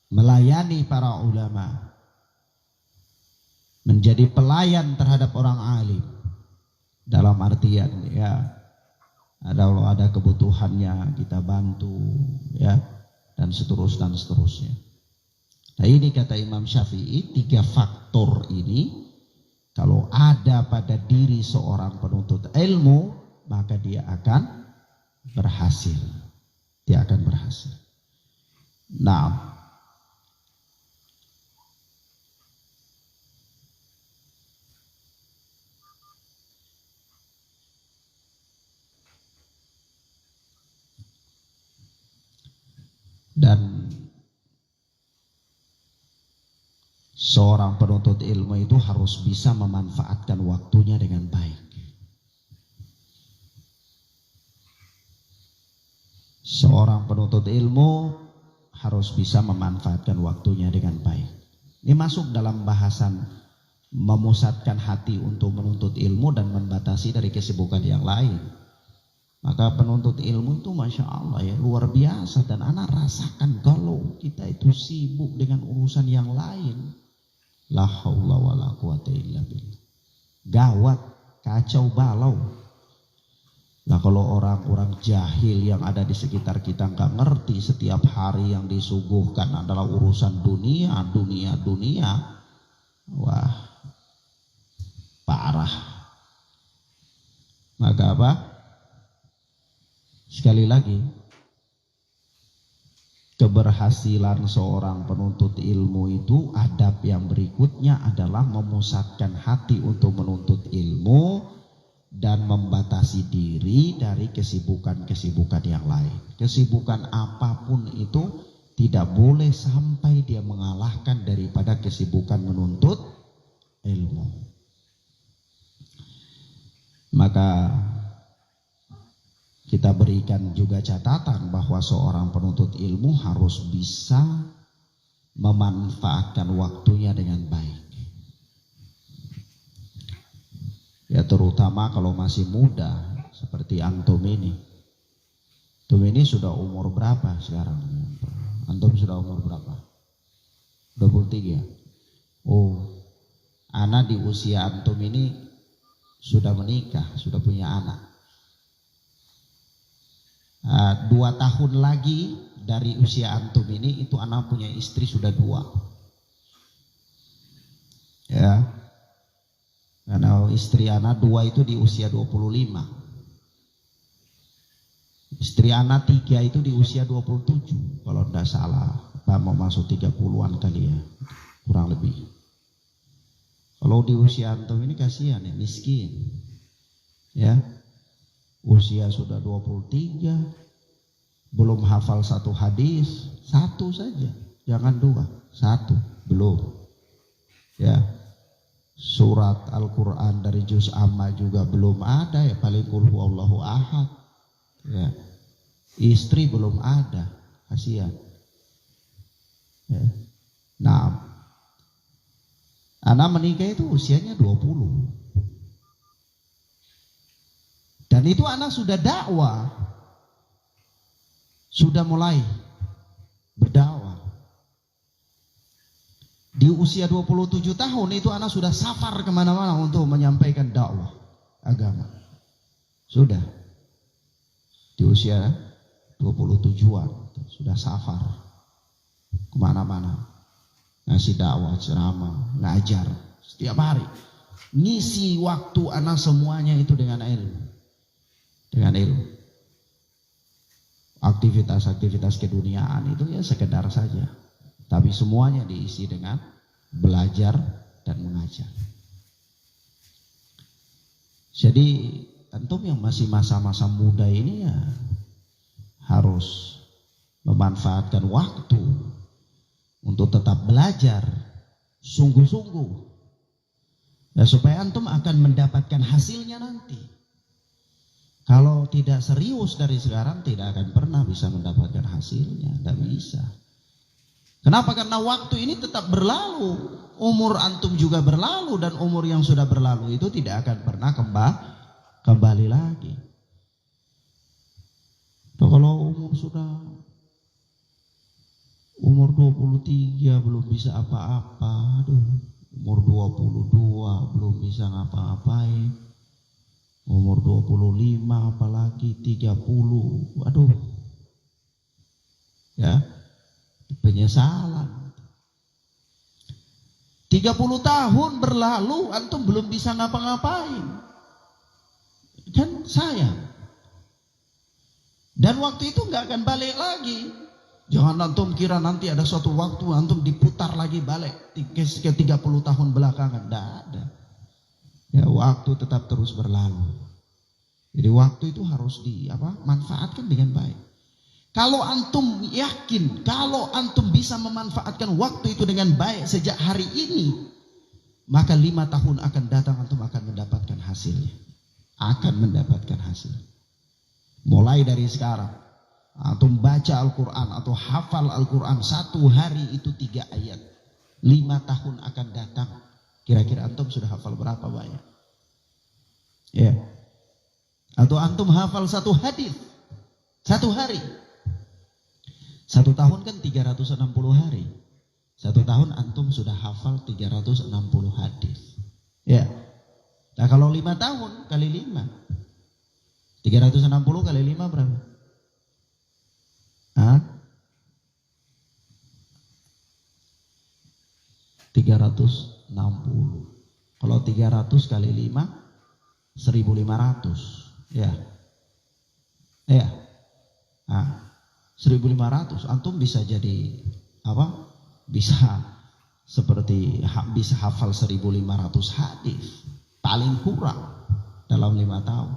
melayani para ulama. Menjadi pelayan terhadap orang alim. Dalam artian ya, kalau ada kebutuhannya kita bantu, ya, dan seterusnya. Nah, ini kata Imam Syafi'i, 3 faktor ini kalau ada pada diri seorang penuntut ilmu, maka dia akan berhasil. Dia akan berhasil. Nah, dan seorang penuntut ilmu itu harus bisa memanfaatkan waktunya dengan baik. Seorang penuntut ilmu harus bisa memanfaatkan waktunya dengan baik. Ini masuk dalam bahasan memusatkan hati untuk menuntut ilmu dan membatasi dari kesibukan yang lain. Maka penuntut ilmu itu Masya Allah ya, luar biasa. Dan anak rasakan kalau kita itu sibuk dengan urusan yang lain, la haula wala quwata illa billah. Gawat, kacau balau. Nah, kalau orang-orang jahil yang ada di sekitar kita nggak ngerti, setiap hari yang disuguhkan adalah urusan dunia, wah, parah. Maka apa? Sekali lagi, keberhasilan seorang penuntut ilmu itu, adab yang berikutnya adalah memusatkan hati untuk menuntut ilmu dan membatasi diri dari kesibukan-kesibukan yang lain. Kesibukan apapun itu tidak boleh sampai dia mengalahkan daripada kesibukan menuntut ilmu. Maka kita berikan juga catatan bahwa seorang penuntut ilmu harus bisa memanfaatkan waktunya dengan baik. Ya, terutama kalau masih muda seperti antum ini. Antum ini sudah umur berapa sekarang? Antum sudah umur berapa? 23. Oh, anak di usia antum ini sudah menikah, sudah punya anak. 2 tahun lagi dari usia antum ini, itu anak punya istri sudah 2. Ya. Karena istri anak 2 itu di usia 25. Istri anak 3 itu di usia 27. Kalau tidak salah, mau masuk 30-an kali ya. Kurang lebih. Kalau di usia antum ini kasihan ya, miskin. Ya. Usia sudah 23, belum hafal 1 hadis, 1 saja, jangan 2, 1 belum. Ya, surat Al-Quran dari juz amma juga belum ada, ya paling qul huwallahu ahad. Ya. Istri belum ada, kasihan. Ya. Nah, anak menikah itu usianya 20. Dan itu anak sudah dakwah, sudah mulai berdakwah. Di usia 27 tahun itu anak sudah safar kemana-mana untuk menyampaikan dakwah agama. Sudah. Di usia 27-an sudah safar kemana-mana. Ngasih dakwah, ceramah, ngajar setiap hari. Ngisi waktu anak semuanya itu dengan ilmu. Dengan ilmu. Aktivitas-aktivitas keduniaan itu ya sekedar saja. Tapi semuanya diisi dengan belajar dan mengajar. Jadi antum yang masih masa-masa muda ini ya harus memanfaatkan waktu untuk tetap belajar sungguh-sungguh. Ya, supaya antum akan mendapatkan hasilnya nanti. Kalau tidak serius dari sekarang tidak akan pernah bisa mendapatkan hasilnya, tidak bisa. Kenapa? Karena waktu ini tetap berlalu, umur antum juga berlalu, dan umur yang sudah berlalu itu tidak akan pernah kembali lagi. Nah, kalau umur 23 belum bisa apa-apa, umur 22 belum bisa ngapa-ngapain. Umur 25 apalagi 30, ya, penyesalan. 30 tahun berlalu antum belum bisa ngapa-ngapain, kan sayang. Dan waktu itu nggak akan balik lagi. Jangan antum kira nanti ada suatu waktu antum diputar lagi balik ke 30 tahun belakangan, tidak ada. Ya, waktu tetap terus berlalu. Jadi waktu itu harus manfaatkan dengan baik. Kalau antum yakin, kalau antum bisa memanfaatkan waktu itu dengan baik sejak hari ini, maka 5 tahun akan datang antum akan mendapatkan hasilnya. Akan mendapatkan hasil. Mulai dari sekarang, antum baca Al-Quran atau hafal Al-Quran 1 hari itu 3 ayat. 5 tahun akan datang. Kira-kira antum sudah hafal berapa banyak? Ya. Atau antum hafal 1 hadis 1 hari. 1 tahun kan 360 hari. 1 tahun antum sudah hafal 360 hadis. Ya. Nah, kalau 5 tahun kali 5. 360 kali 5 berapa? Hah? 360. Kalau 300 kali 5 1.500. Ya. Ya. Nah, 1.500 antum bisa jadi bisa seperti bisa hafal 1.500 hadis paling kurang dalam 5 tahun.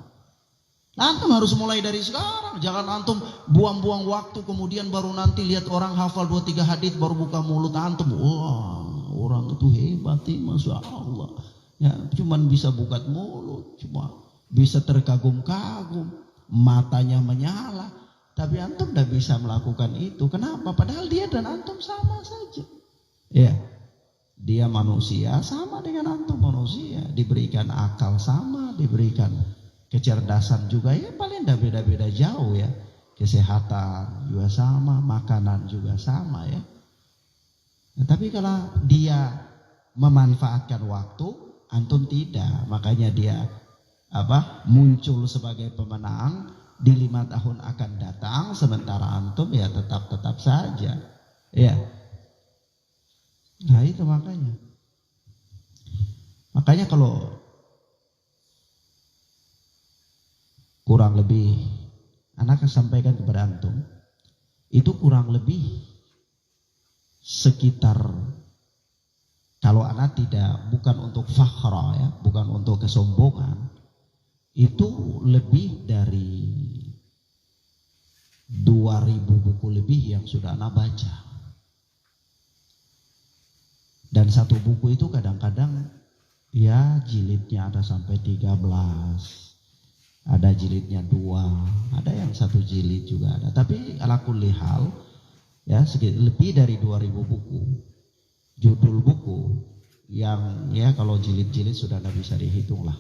Antum harus mulai dari sekarang. Jangan antum buang-buang waktu kemudian baru nanti lihat orang hafal 2-3 hadis baru buka mulut antum. Wah, orang itu hebat nih, Masya Allah. Ya, cuman bisa buka mulut, cuma bisa terkagum-kagum, matanya menyala, tapi antum tidak bisa melakukan itu. Kenapa? Padahal dia dan antum sama saja. Ya, dia manusia sama dengan antum manusia, diberikan akal sama, diberikan kecerdasan juga, ya paling tidak beda-beda jauh ya. Kesehatan juga sama, makanan juga sama ya. Nah, tapi kalau dia memanfaatkan waktu, antum tidak, makanya dia muncul sebagai pemenang di 5 tahun akan datang, sementara antum ya tetap saja ya. Nah itu makanya kalau kurang lebih anak sampaikan kepada antum itu kurang lebih sekitar, kalau anak bukan untuk fakhra ya, bukan untuk kesombongan, itu lebih dari 2.000 buku lebih yang sudah anak baca. Dan 1 buku itu kadang-kadang Ya jilidnya ada sampai 13, ada jilidnya 2, ada yang 1 jilid juga ada. Tapi ala kulli hal ya lebih dari 2000 buku, judul buku yang ya kalau jilid-jilid sudah tidak bisa dihitung lah.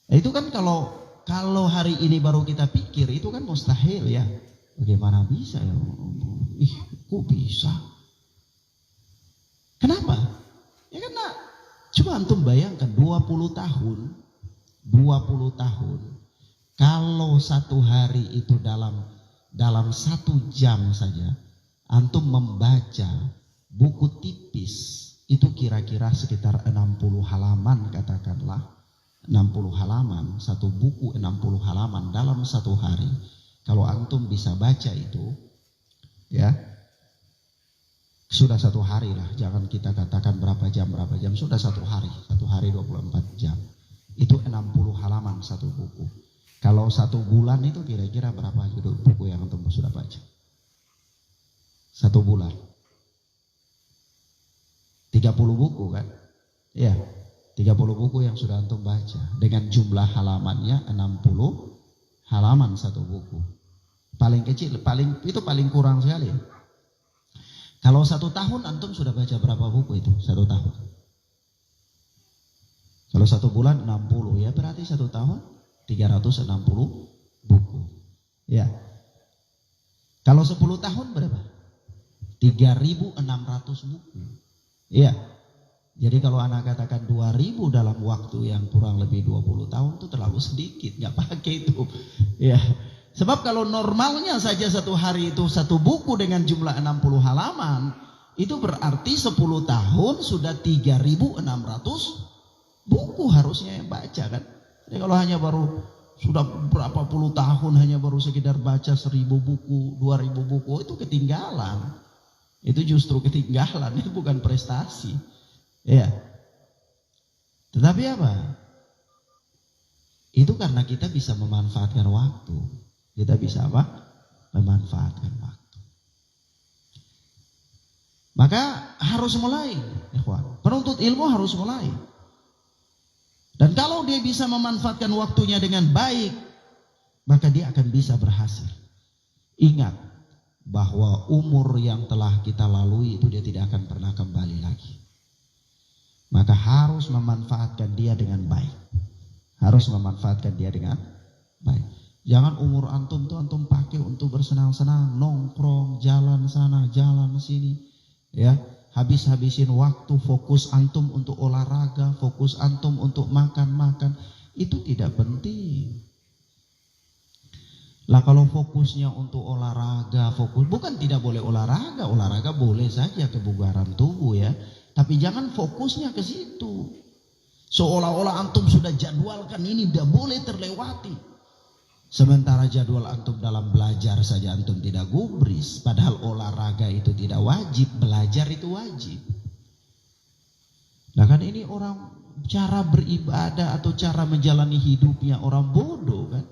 Itu kan kalau hari ini baru kita pikir itu kan mustahil ya. Bagaimana bisa ya? Kok bisa? Kenapa? Ya karena coba antum bayangkan 20 tahun kalau satu hari itu dalam 1 jam saja antum membaca buku tipis itu kira-kira sekitar 60 halaman katakanlah, 60 halaman, satu buku 60 halaman dalam 1 hari. Kalau antum bisa baca itu ya sudah 1 hari lah, jangan kita katakan berapa jam, sudah 1 hari 24 jam. Itu 60 halaman satu buku. Kalau 1 bulan itu kira-kira berapa judul buku yang antum sudah baca? 1 bulan 30 buku kan? Ya, 30 buku yang sudah antum baca dengan jumlah halamannya 60 halaman satu buku. Paling kecil, itu paling kurang sekali. Kalau 1 tahun antum sudah baca berapa buku itu? 1 tahun. Kalau 1 bulan 60 ya berarti 1 tahun 360 buku. Ya. Kalau 10 tahun berapa? 3.600 buku. Ya. Jadi kalau anak katakan 2000 dalam waktu yang kurang lebih 20 tahun itu terlalu sedikit, nggak pakai itu. Ya. Sebab kalau normalnya saja 1 hari itu 1 buku dengan jumlah 60 halaman, itu berarti 10 tahun sudah 3.600 buku harusnya yang baca kan. Jadi kalau hanya baru sudah berapa puluh tahun hanya baru sekedar baca 1000 buku, 2000 buku, itu ketinggalan. Itu justru ketinggalan, itu bukan prestasi. Ya. Tetapi apa? Itu karena kita bisa memanfaatkan waktu. Kita bisa apa? Memanfaatkan waktu. Maka harus mulai, ikhwan. Penuntut ilmu harus mulai. Dan kalau dia bisa memanfaatkan waktunya dengan baik, maka dia akan bisa berhasil. Ingat bahwa umur yang telah kita lalui itu dia tidak akan pernah kembali lagi. Maka harus memanfaatkan dia dengan baik. Harus memanfaatkan dia dengan baik. Jangan umur antum tuh antum pakai untuk bersenang-senang, nongkrong, jalan sana, jalan sini. Ya, habis-habisin waktu, fokus antum untuk olahraga, fokus antum untuk makan-makan. Itu tidak penting. Lah kalau fokusnya untuk olahraga, bukan tidak boleh olahraga boleh saja kebugaran tubuh ya. Tapi jangan fokusnya ke situ. Seolah-olah antum sudah jadwalkan ini tidak boleh terlewati. Sementara jadwal antum dalam belajar saja antum tidak gubris. Padahal olahraga itu tidak wajib, belajar itu wajib. Nah kan ini orang cara beribadah atau cara menjalani hidupnya orang bodoh kan.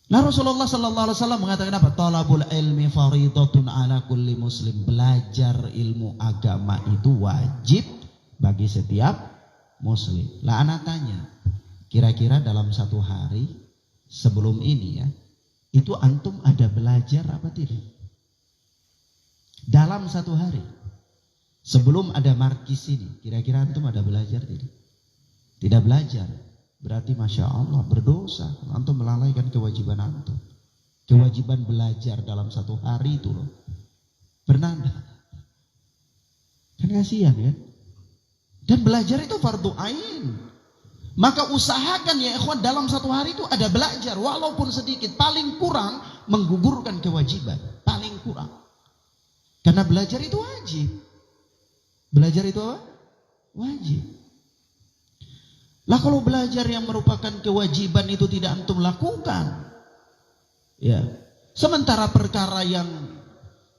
Nah Rasulullah SAW mengatakan apa? Talabul ilmi faridatun ala kulli muslim. Belajar ilmu agama itu wajib bagi setiap muslim. Lah anak tanya, kira-kira dalam 1 hari sebelum ini ya, itu antum ada belajar apa tidak? Dalam 1 hari sebelum ada markis ini, kira-kira antum ada belajar tidak? Tidak belajar, berarti Masya Allah berdosa. Antum melalaikan kewajiban antum. Kewajiban belajar dalam 1 hari itu loh. Pernah enggak? Kan kasihan ya. Dan belajar itu fardu ain. Maka usahakan ya ikhwan dalam 1 hari itu ada belajar walaupun sedikit, paling kurang menggugurkan kewajiban, paling kurang. Karena belajar itu wajib. Belajar itu apa? Wajib. Lah kalau belajar yang merupakan kewajiban itu tidak antum lakukan, ya. Sementara perkara yang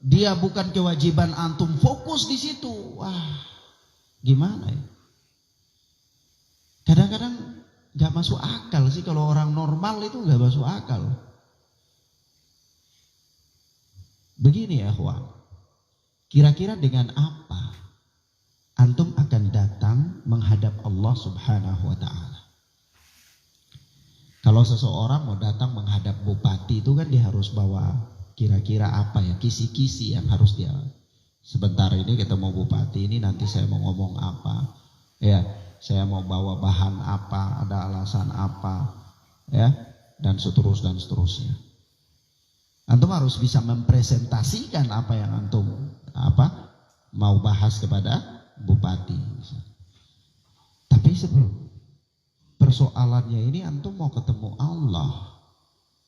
dia bukan kewajiban antum fokus di situ, wah, gimana ya? Kadang-kadang nggak masuk akal sih kalau orang normal itu nggak masuk akal. Begini ya, ikhwan. Kira-kira dengan antum akan datang menghadap Allah Subhanahu wa ta'ala. Kalau seseorang mau datang menghadap bupati itu kan dia harus bawa kira-kira apa ya, kisi-kisi yang harus dia, sebentar ini ketemu bupati ini nanti saya mau ngomong apa ya, saya mau bawa bahan apa, ada alasan apa ya, dan seterusnya. Antum harus bisa mempresentasikan apa yang antum mau bahas kepada bupati. Tapi sebelum persoalannya ini antum mau ketemu Allah,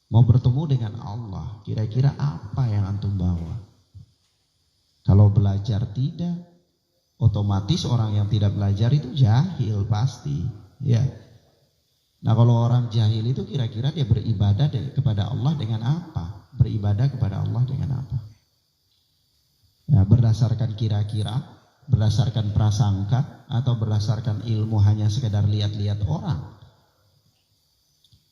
mau bertemu dengan Allah, kira-kira apa yang antum bawa? Kalau belajar tidak, otomatis orang yang tidak belajar itu jahil pasti, ya. Nah kalau orang jahil itu kira-kira dia beribadah kepada Allah dengan apa? Beribadah kepada Allah dengan apa? Ya, berdasarkan kira-kira, berdasarkan prasangka, atau berdasarkan ilmu hanya sekedar lihat-lihat orang.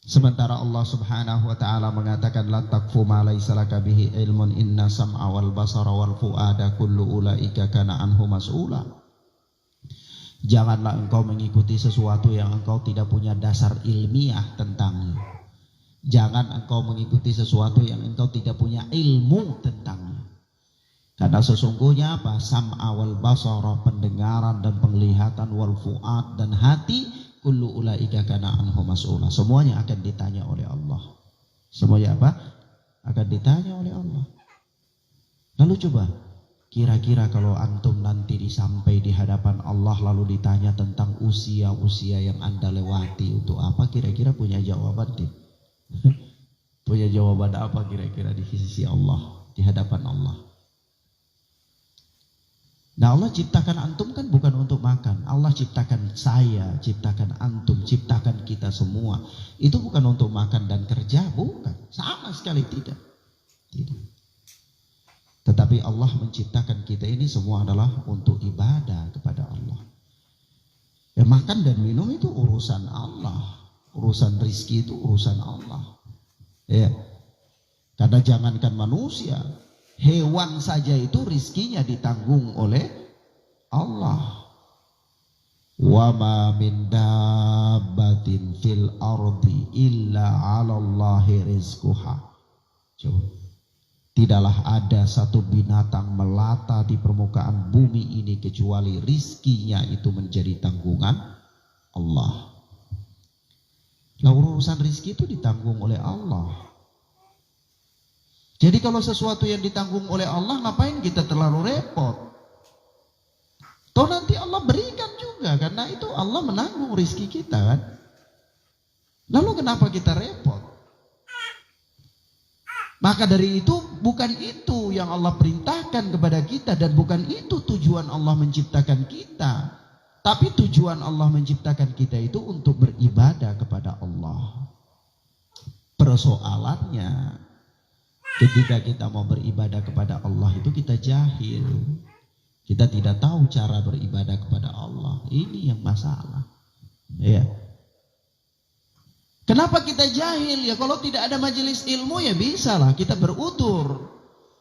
Sementara Allah Subhanahu wa ta'ala mengatakan la taqfu ma laysa laka bihi ilmun inna sam'a wal basara wal fuada kullu ulaika kana anhu mas'ula. Janganlah engkau mengikuti sesuatu yang engkau tidak punya dasar ilmiah tentangnya. Jangan engkau mengikuti sesuatu yang engkau tidak punya ilmu tentangnya. Karena sesungguhnya apa? Sam'a wal basara, pendengaran dan penglihatan, wal fuad dan hati, kullu ulaika kana anhu mas'ula. Semuanya akan ditanya oleh Allah. Semuanya apa? Akan ditanya oleh Allah. Lalu coba, kira-kira kalau antum nanti sampai di hadapan Allah lalu ditanya tentang usia-usia yang anda lewati untuk apa, kira-kira punya jawaban tidak? Punya jawaban apa kira-kira di sisi Allah, di hadapan Allah? Nah Allah ciptakan antum kan bukan untuk makan. Allah ciptakan saya, ciptakan antum, ciptakan kita semua. Itu bukan untuk makan dan kerja, bukan. Sama sekali tidak. Tidak. Tetapi Allah menciptakan kita ini semua adalah untuk ibadah kepada Allah. Ya makan dan minum itu urusan Allah. Urusan rizki itu urusan Allah. Ya. Karena jangankan manusia, hewan saja itu rizkinya ditanggung oleh Allah. Wa ma min dabbatin fil ardi illa 'alallahi rizquha. Coba. Tidaklah ada satu binatang melata di permukaan bumi ini kecuali rizkinya itu menjadi tanggungan Allah. Nah urusan rizki itu ditanggung oleh Allah. Jadi kalau sesuatu yang ditanggung oleh Allah, ngapain kita terlalu repot? Toh nanti Allah berikan juga, karena itu Allah menanggung rizki kita kan. Lalu kenapa kita repot? Maka dari itu bukan itu yang Allah perintahkan kepada kita, dan bukan itu tujuan Allah menciptakan kita. Tapi tujuan Allah menciptakan kita itu untuk beribadah kepada Allah. Persoalannya, ketika kita mau beribadah kepada Allah itu kita jahil. Kita tidak tahu cara beribadah kepada Allah. Ini yang masalah. Ya. Kenapa kita jahil? Ya kalau tidak ada majelis ilmu ya bisalah kita berutur.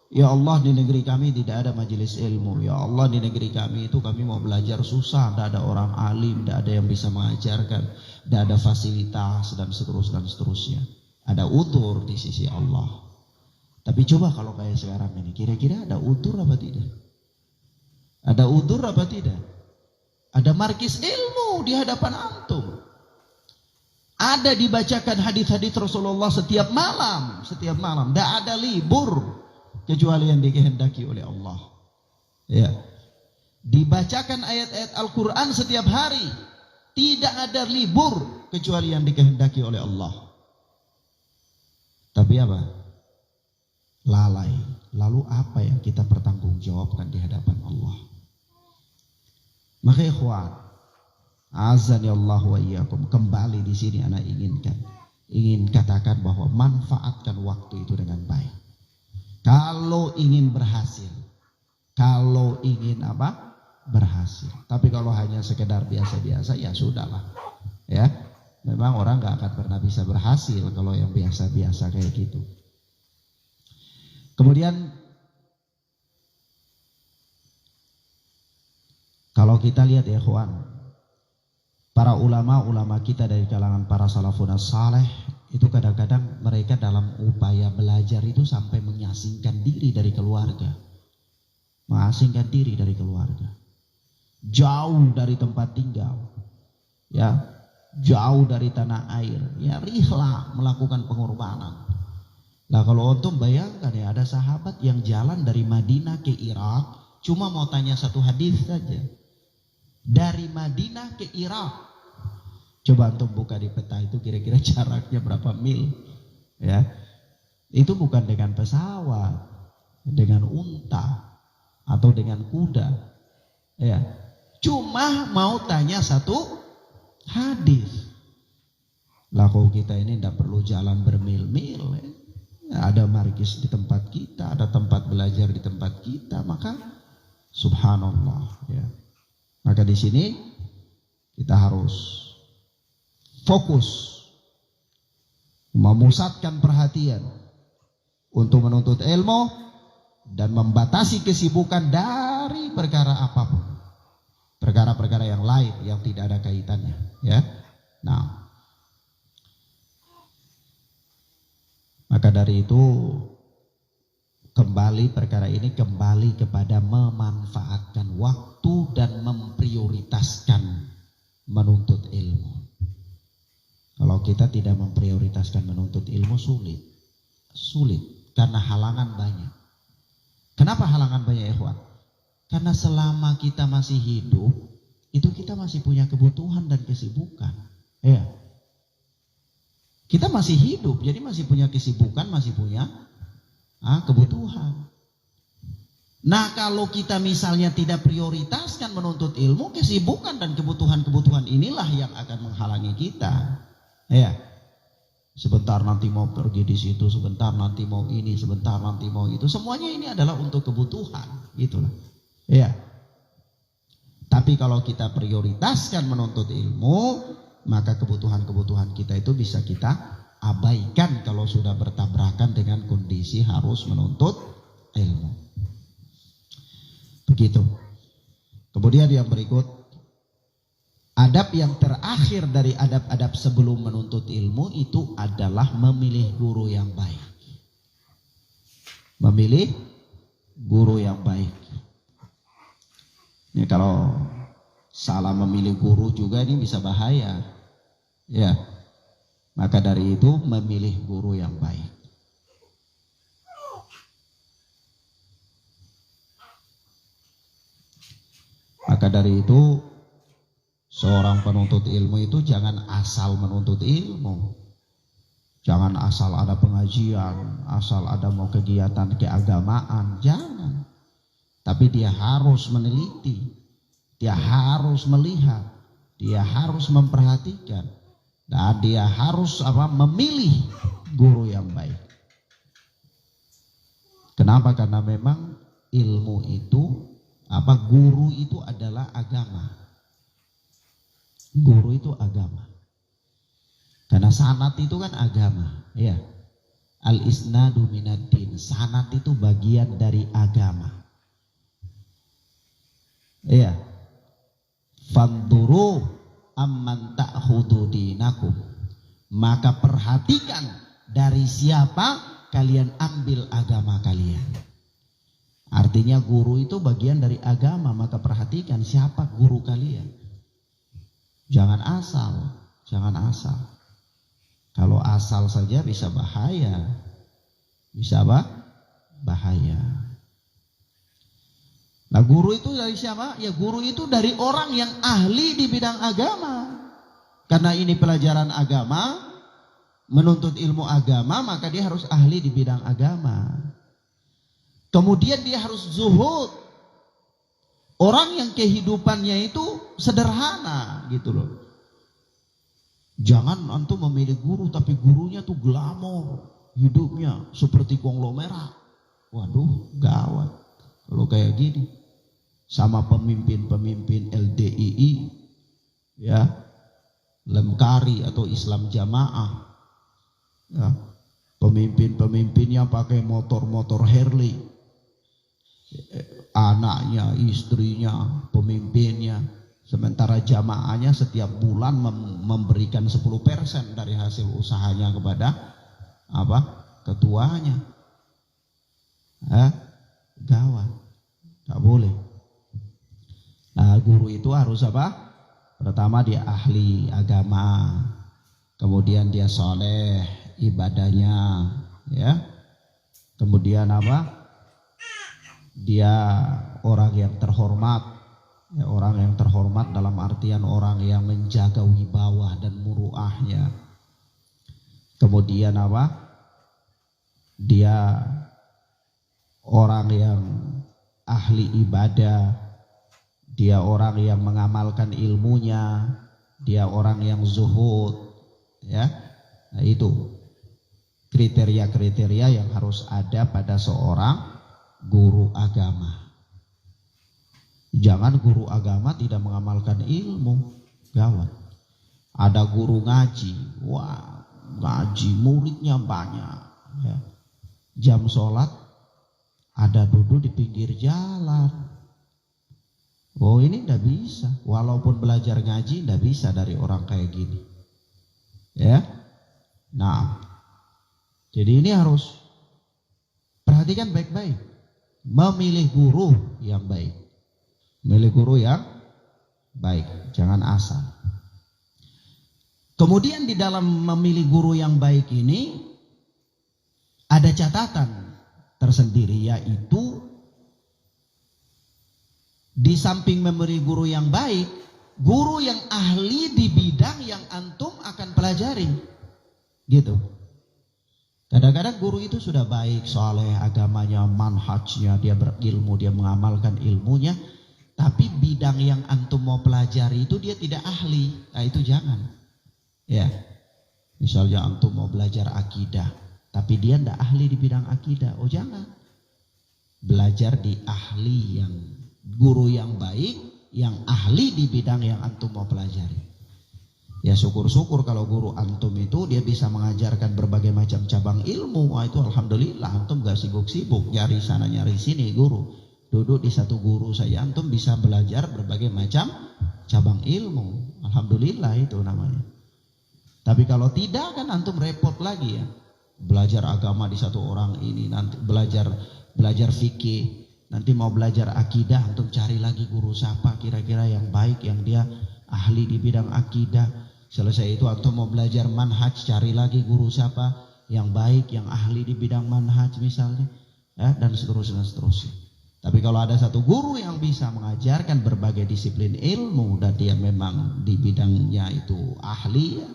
Ya Allah, di negeri kami tidak ada majelis ilmu. Ya Allah, di negeri kami itu kami mau belajar susah, tidak ada orang alim, tidak ada yang bisa mengajarkan, tidak ada fasilitas dan seterusnya. Ada utur di sisi Allah. Tapi coba kalau kayak sekarang ini, kira-kira ada utur apa tidak? Ada utur apa tidak? Ada markis ilmu di hadapan antum. Ada dibacakan hadis-hadis Rasulullah setiap malam. Tidak ada libur kecuali yang dikehendaki oleh Allah. Ya. Dibacakan ayat-ayat Al-Quran setiap hari. Tidak ada libur kecuali yang dikehendaki oleh Allah. Tapi apa? Lalai. Lalu apa yang kita pertanggungjawabkan di hadapan Allah? Maka ikhwan, azani Allah wa iyyakum, kembali di sini anak ingin katakan bahwa manfaatkan waktu itu dengan baik. Kalau ingin berhasil, kalau ingin apa? Berhasil. Tapi kalau hanya sekedar biasa-biasa, ya sudahlah. Ya, memang orang nggak akan pernah bisa berhasil kalau yang biasa-biasa kayak gitu. Kemudian Kalau kita lihat ya ikhwan, para ulama-ulama kita dari kalangan para salafun saleh itu kadang-kadang mereka dalam upaya belajar itu sampai mengasingkan diri dari keluarga. Mengasingkan diri dari keluarga. Jauh dari tempat tinggal. Ya, jauh dari tanah air. Ya, rihlah melakukan pengorbanan. Nah, kalau antum bayangkan ya, ada sahabat yang jalan dari Madinah ke Irak cuma mau tanya satu hadis saja. Dari Madinah ke Irak. Coba antum buka di peta itu kira-kira jaraknya berapa mil, ya? Itu bukan dengan pesawat, dengan unta atau dengan kuda, ya. Cuma mau tanya satu hadis. Lah kalau kita ini tidak perlu jalan bermil-mil, ya. Ada markis di tempat kita, ada tempat belajar di tempat kita, maka subhanallah, ya. Maka di sini kita harus fokus memusatkan perhatian untuk menuntut ilmu dan membatasi kesibukan dari perkara apapun, perkara-perkara yang lain yang tidak ada kaitannya, ya. Nah, maka dari itu kembali perkara ini kembali kepada memanfaatkan waktu dan memprioritaskan menuntut ilmu. Kalau kita tidak memprioritaskan menuntut ilmu sulit karena halangan banyak. Kenapa halangan banyak, ikhwan? Karena selama kita masih hidup, itu kita masih punya kebutuhan dan kesibukan. Ya. Kita masih hidup, jadi masih punya kesibukan, masih punya kebutuhan. Nah, kalau kita misalnya tidak prioritaskan menuntut ilmu, kesibukan dan kebutuhan-kebutuhan inilah yang akan menghalangi kita. Ya, sebentar nanti mau pergi di situ, sebentar nanti mau ini, sebentar nanti mau itu. Semuanya ini adalah untuk kebutuhan, gitulah. Ya. Tapi kalau kita prioritaskan menuntut ilmu, maka kebutuhan-kebutuhan kita itu bisa kita abaikan kalau sudah bertabrakan dengan kondisi harus menuntut ilmu. Begitu. Kemudian yang berikut, adab yang terakhir dari adab-adab sebelum menuntut ilmu itu adalah memilih guru yang baik. Memilih guru yang baik. Ini kalau salah memilih guru juga ini bisa bahaya. Ya. Maka dari itu memilih guru yang baik. Maka dari itu seorang penuntut ilmu itu jangan asal menuntut ilmu. Jangan asal ada pengajian, asal ada mau kegiatan keagamaan, jangan. Tapi dia harus meneliti, dia harus melihat, dia harus memperhatikan, dan dia harus memilih guru yang baik. Kenapa? Karena memang ilmu itu guru itu adalah agama. Guru itu agama. Karena sanad itu kan agama, ya. Al-isnadu minad-din. Sanad itu bagian dari agama. Ya. Fanduru amman ta'khudu dinakum. Maka perhatikan dari siapa kalian ambil agama kalian. Artinya guru itu bagian dari agama, maka perhatikan siapa guru kalian. Jangan asal, jangan asal. Kalau asal saja bisa bahaya. Bisa bahaya. Nah, guru itu dari siapa? Ya, guru itu dari orang yang ahli di bidang agama. Karena ini pelajaran agama, menuntut ilmu agama, maka dia harus ahli di bidang agama. Kemudian dia harus zuhud. Orang yang kehidupannya itu sederhana gitu loh. Jangan antum memilih guru tapi gurunya tuh glamor, hidupnya seperti konglomerat. Waduh, gawat kalau kayak gini. Sama pemimpin-pemimpin LDII, ya, Lemkari atau Islam Jamaah, ya, pemimpin-pemimpinnya pakai motor-motor Harley, anaknya, istrinya, pemimpinnya. Sementara jamaahnya setiap bulan memberikan 10% dari hasil usahanya kepada ketuanya. Gawat, tak boleh. Nah, guru itu harus apa? Pertama dia ahli agama, kemudian dia soleh ibadahnya, ya. Kemudian apa? Dia orang yang terhormat, ya, orang yang terhormat dalam artian orang yang menjaga wibawa dan muruahnya. Kemudian apa? Dia orang yang ahli ibadah, dia orang yang mengamalkan ilmunya, dia orang yang zuhud, ya. Nah, itu kriteria-kriteria yang harus ada pada seorang guru agama. Jangan guru agama tidak mengamalkan ilmu, gawat. Ada guru ngaji, wah ngaji muridnya banyak, ya. Jam sholat ada duduk di pinggir jalan. Oh, ini tidak bisa. Walaupun belajar ngaji tidak bisa dari orang kayak gini, ya. Nah, jadi ini harus perhatikan baik-baik. Memilih guru yang baik, memilih guru yang baik, jangan asal. Kemudian di dalam memilih guru yang baik ini ada catatan tersendiri, yaitu di samping memilih guru yang baik, guru yang ahli di bidang yang antum akan pelajari, gitu. Kadang-kadang guru itu sudah baik, soleh, agamanya, manhajnya, dia berilmu, dia mengamalkan ilmunya, tapi bidang yang antum mau pelajari itu dia tidak ahli. Nah, itu jangan. Ya, misalnya antum mau belajar akidah, tapi dia tidak ahli di bidang akidah. Oh, jangan. Belajar di ahli yang guru yang baik, yang ahli di bidang yang antum mau pelajari. Ya, syukur-syukur kalau guru antum itu dia bisa mengajarkan berbagai macam cabang ilmu. Wah, itu alhamdulillah, antum gak sibuk-sibuk nyari sana nyari sini guru. Duduk di satu guru saja antum bisa belajar berbagai macam cabang ilmu. Alhamdulillah itu namanya. Tapi kalau tidak kan antum repot lagi, ya. Belajar agama di satu orang ini, nanti belajar fikih, nanti mau belajar akidah antum cari lagi guru siapa kira-kira yang baik, yang dia ahli di bidang akidah. Selesai itu antum mau belajar manhaj, cari lagi guru siapa yang baik, yang ahli di bidang manhaj misalnya, ya, dan seterusnya. Tapi kalau ada satu guru yang bisa mengajarkan berbagai disiplin ilmu dan dia memang di bidangnya itu ahli, ya,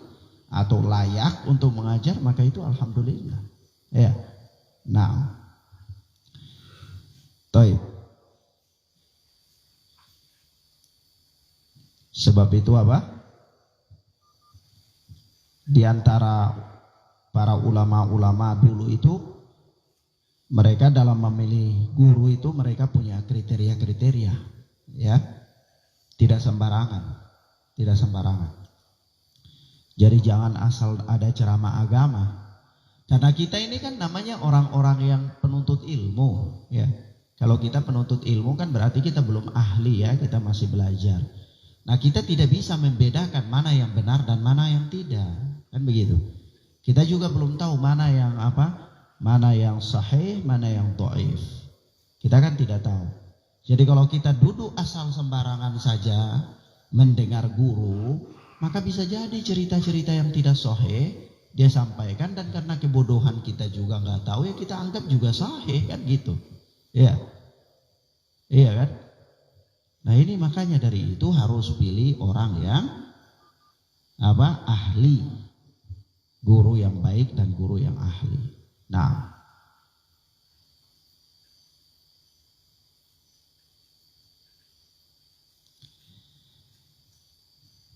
atau layak untuk mengajar, maka itu alhamdulillah, ya. Nah, baik. Sebab itu apa? Di antara para ulama-ulama dulu itu, mereka dalam memilih guru itu mereka punya kriteria-kriteria, ya. Tidak sembarangan. Jadi jangan asal ada ceramah agama. Karena kita ini kan namanya orang-orang yang penuntut ilmu, ya. Kalau kita penuntut ilmu kan berarti kita belum ahli, ya, kita masih belajar. Nah, kita tidak bisa membedakan mana yang benar dan mana yang tidak, kan begitu. Kita juga belum tahu mana yang apa, mana yang sahih, mana yang dhaif. Kita kan tidak tahu. Jadi kalau kita duduk asal sembarangan saja mendengar guru, maka bisa jadi cerita-cerita yang tidak sahih dia sampaikan, dan karena kebodohan kita juga nggak tahu, ya kita anggap juga sahih, kan gitu. Iya. Iya kan? Nah, ini makanya dari itu harus pilih orang yang apa? Ahli. Guru yang baik dan guru yang ahli. Nah,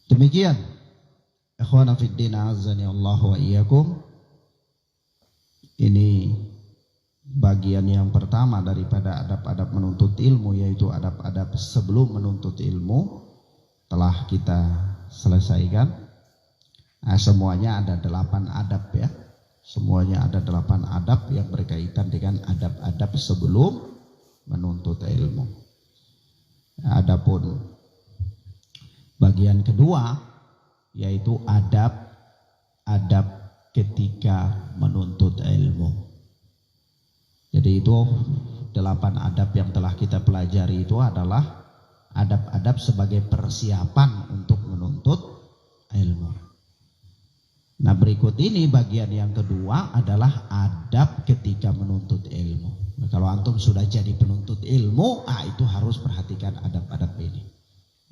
demikian. Ikhwana fid din, azani Allah wa iyyakum. Ini bagian yang pertama daripada adab-adab menuntut ilmu, yaitu adab-adab sebelum menuntut ilmu telah kita selesaikan. Nah, semuanya ada 8 adab, ya. Semuanya ada 8 adab yang berkaitan dengan adab-adab sebelum menuntut ilmu. Adapun bagian kedua yaitu adab ketika menuntut ilmu. Jadi itu 8 adab yang telah kita pelajari itu adalah adab-adab sebagai persiapan untuk menuntut ilmu. Nah, berikut ini bagian yang kedua adalah adab ketika menuntut ilmu. Nah, kalau antum sudah jadi penuntut ilmu, itu harus perhatikan adab-adab ini.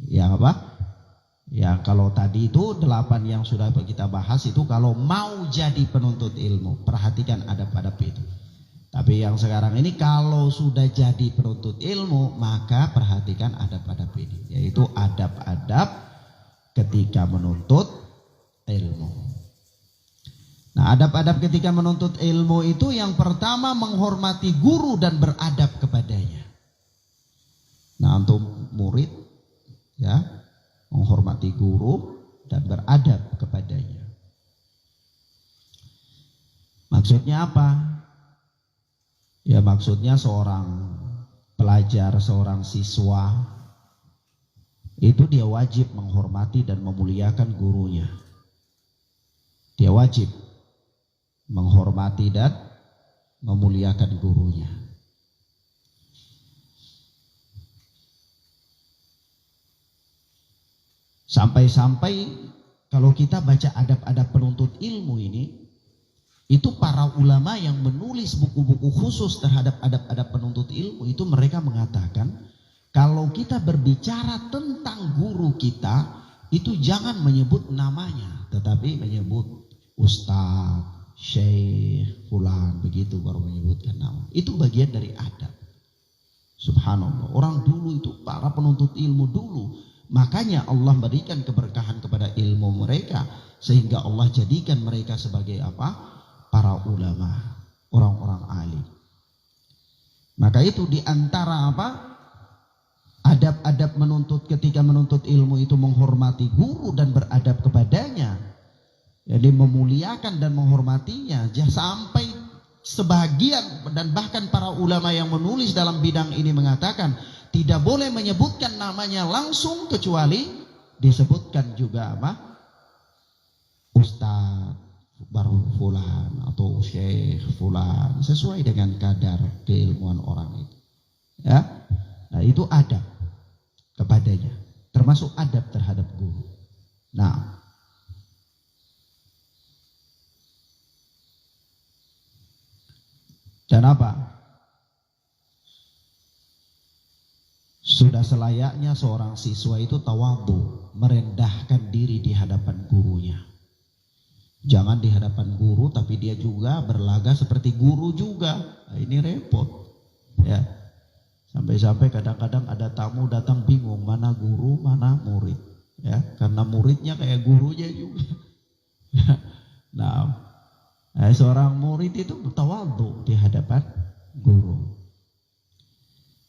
Ya apa? Ya, kalau tadi itu 8 yang sudah kita bahas itu kalau mau jadi penuntut ilmu, perhatikan adab-adab itu. Tapi yang sekarang ini kalau sudah jadi penuntut ilmu, maka perhatikan adab-adab ini, yaitu adab-adab ketika menuntut ilmu. Nah, adab-adab ketika menuntut ilmu itu yang pertama menghormati guru dan beradab kepadanya. Nah, untuk murid ya, menghormati guru dan beradab kepadanya. Maksudnya apa? Ya, maksudnya seorang pelajar, seorang siswa itu dia wajib menghormati dan memuliakan gurunya. Dia wajib menghormati dan memuliakan gurunya. Sampai-sampai kalau kita baca adab-adab penuntut ilmu ini, itu para ulama yang menulis buku-buku khusus terhadap adab-adab penuntut ilmu itu mereka mengatakan kalau kita berbicara tentang guru kita itu jangan menyebut namanya, tetapi menyebut ustaz, syekh, fulan, begitu baru menyebutkan nama. Itu bagian dari adab. Subhanallah, orang dulu itu para penuntut ilmu dulu, makanya Allah berikan keberkahan kepada ilmu mereka sehingga Allah jadikan mereka sebagai apa? Para ulama, orang-orang alim. Maka itu diantara apa? Adab-adab ketika menuntut ilmu itu menghormati guru dan beradab kepadanya. Jadi memuliakan dan menghormatinya. Sampai sebagian dan bahkan para ulama yang menulis dalam bidang ini mengatakan tidak boleh menyebutkan namanya langsung kecuali disebutkan juga apa? Ustaz baru fulan atau syekh fulan sesuai dengan kadar keilmuan orang itu. Ya. Nah, itu adab kepadanya, termasuk adab terhadap guru. Nah, dan apa? Sudah selayaknya seorang siswa itu tawadhu, merendahkan diri di hadapan gurunya. Jangan di hadapan guru tapi dia juga berlaga seperti guru juga. Nah, ini repot. Ya. Sampai-sampai kadang-kadang ada tamu datang bingung mana guru, mana murid. Ya, karena muridnya kayak gurunya juga. Nah, seorang murid itu tawadhu di hadapan guru.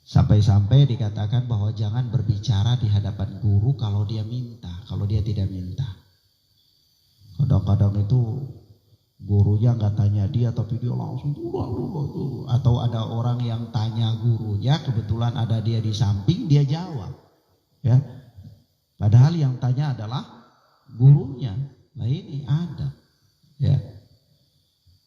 Sampai-sampai dikatakan bahwa jangan berbicara di hadapan guru kalau dia minta, kalau dia tidak minta. Kadang-kadang itu gurunya nggak tanya dia tapi dia langsung dulu. Atau ada orang yang tanya gurunya, kebetulan ada dia di samping, dia jawab. Ya, padahal yang tanya adalah gurunya. Nah, ini ada. Ya.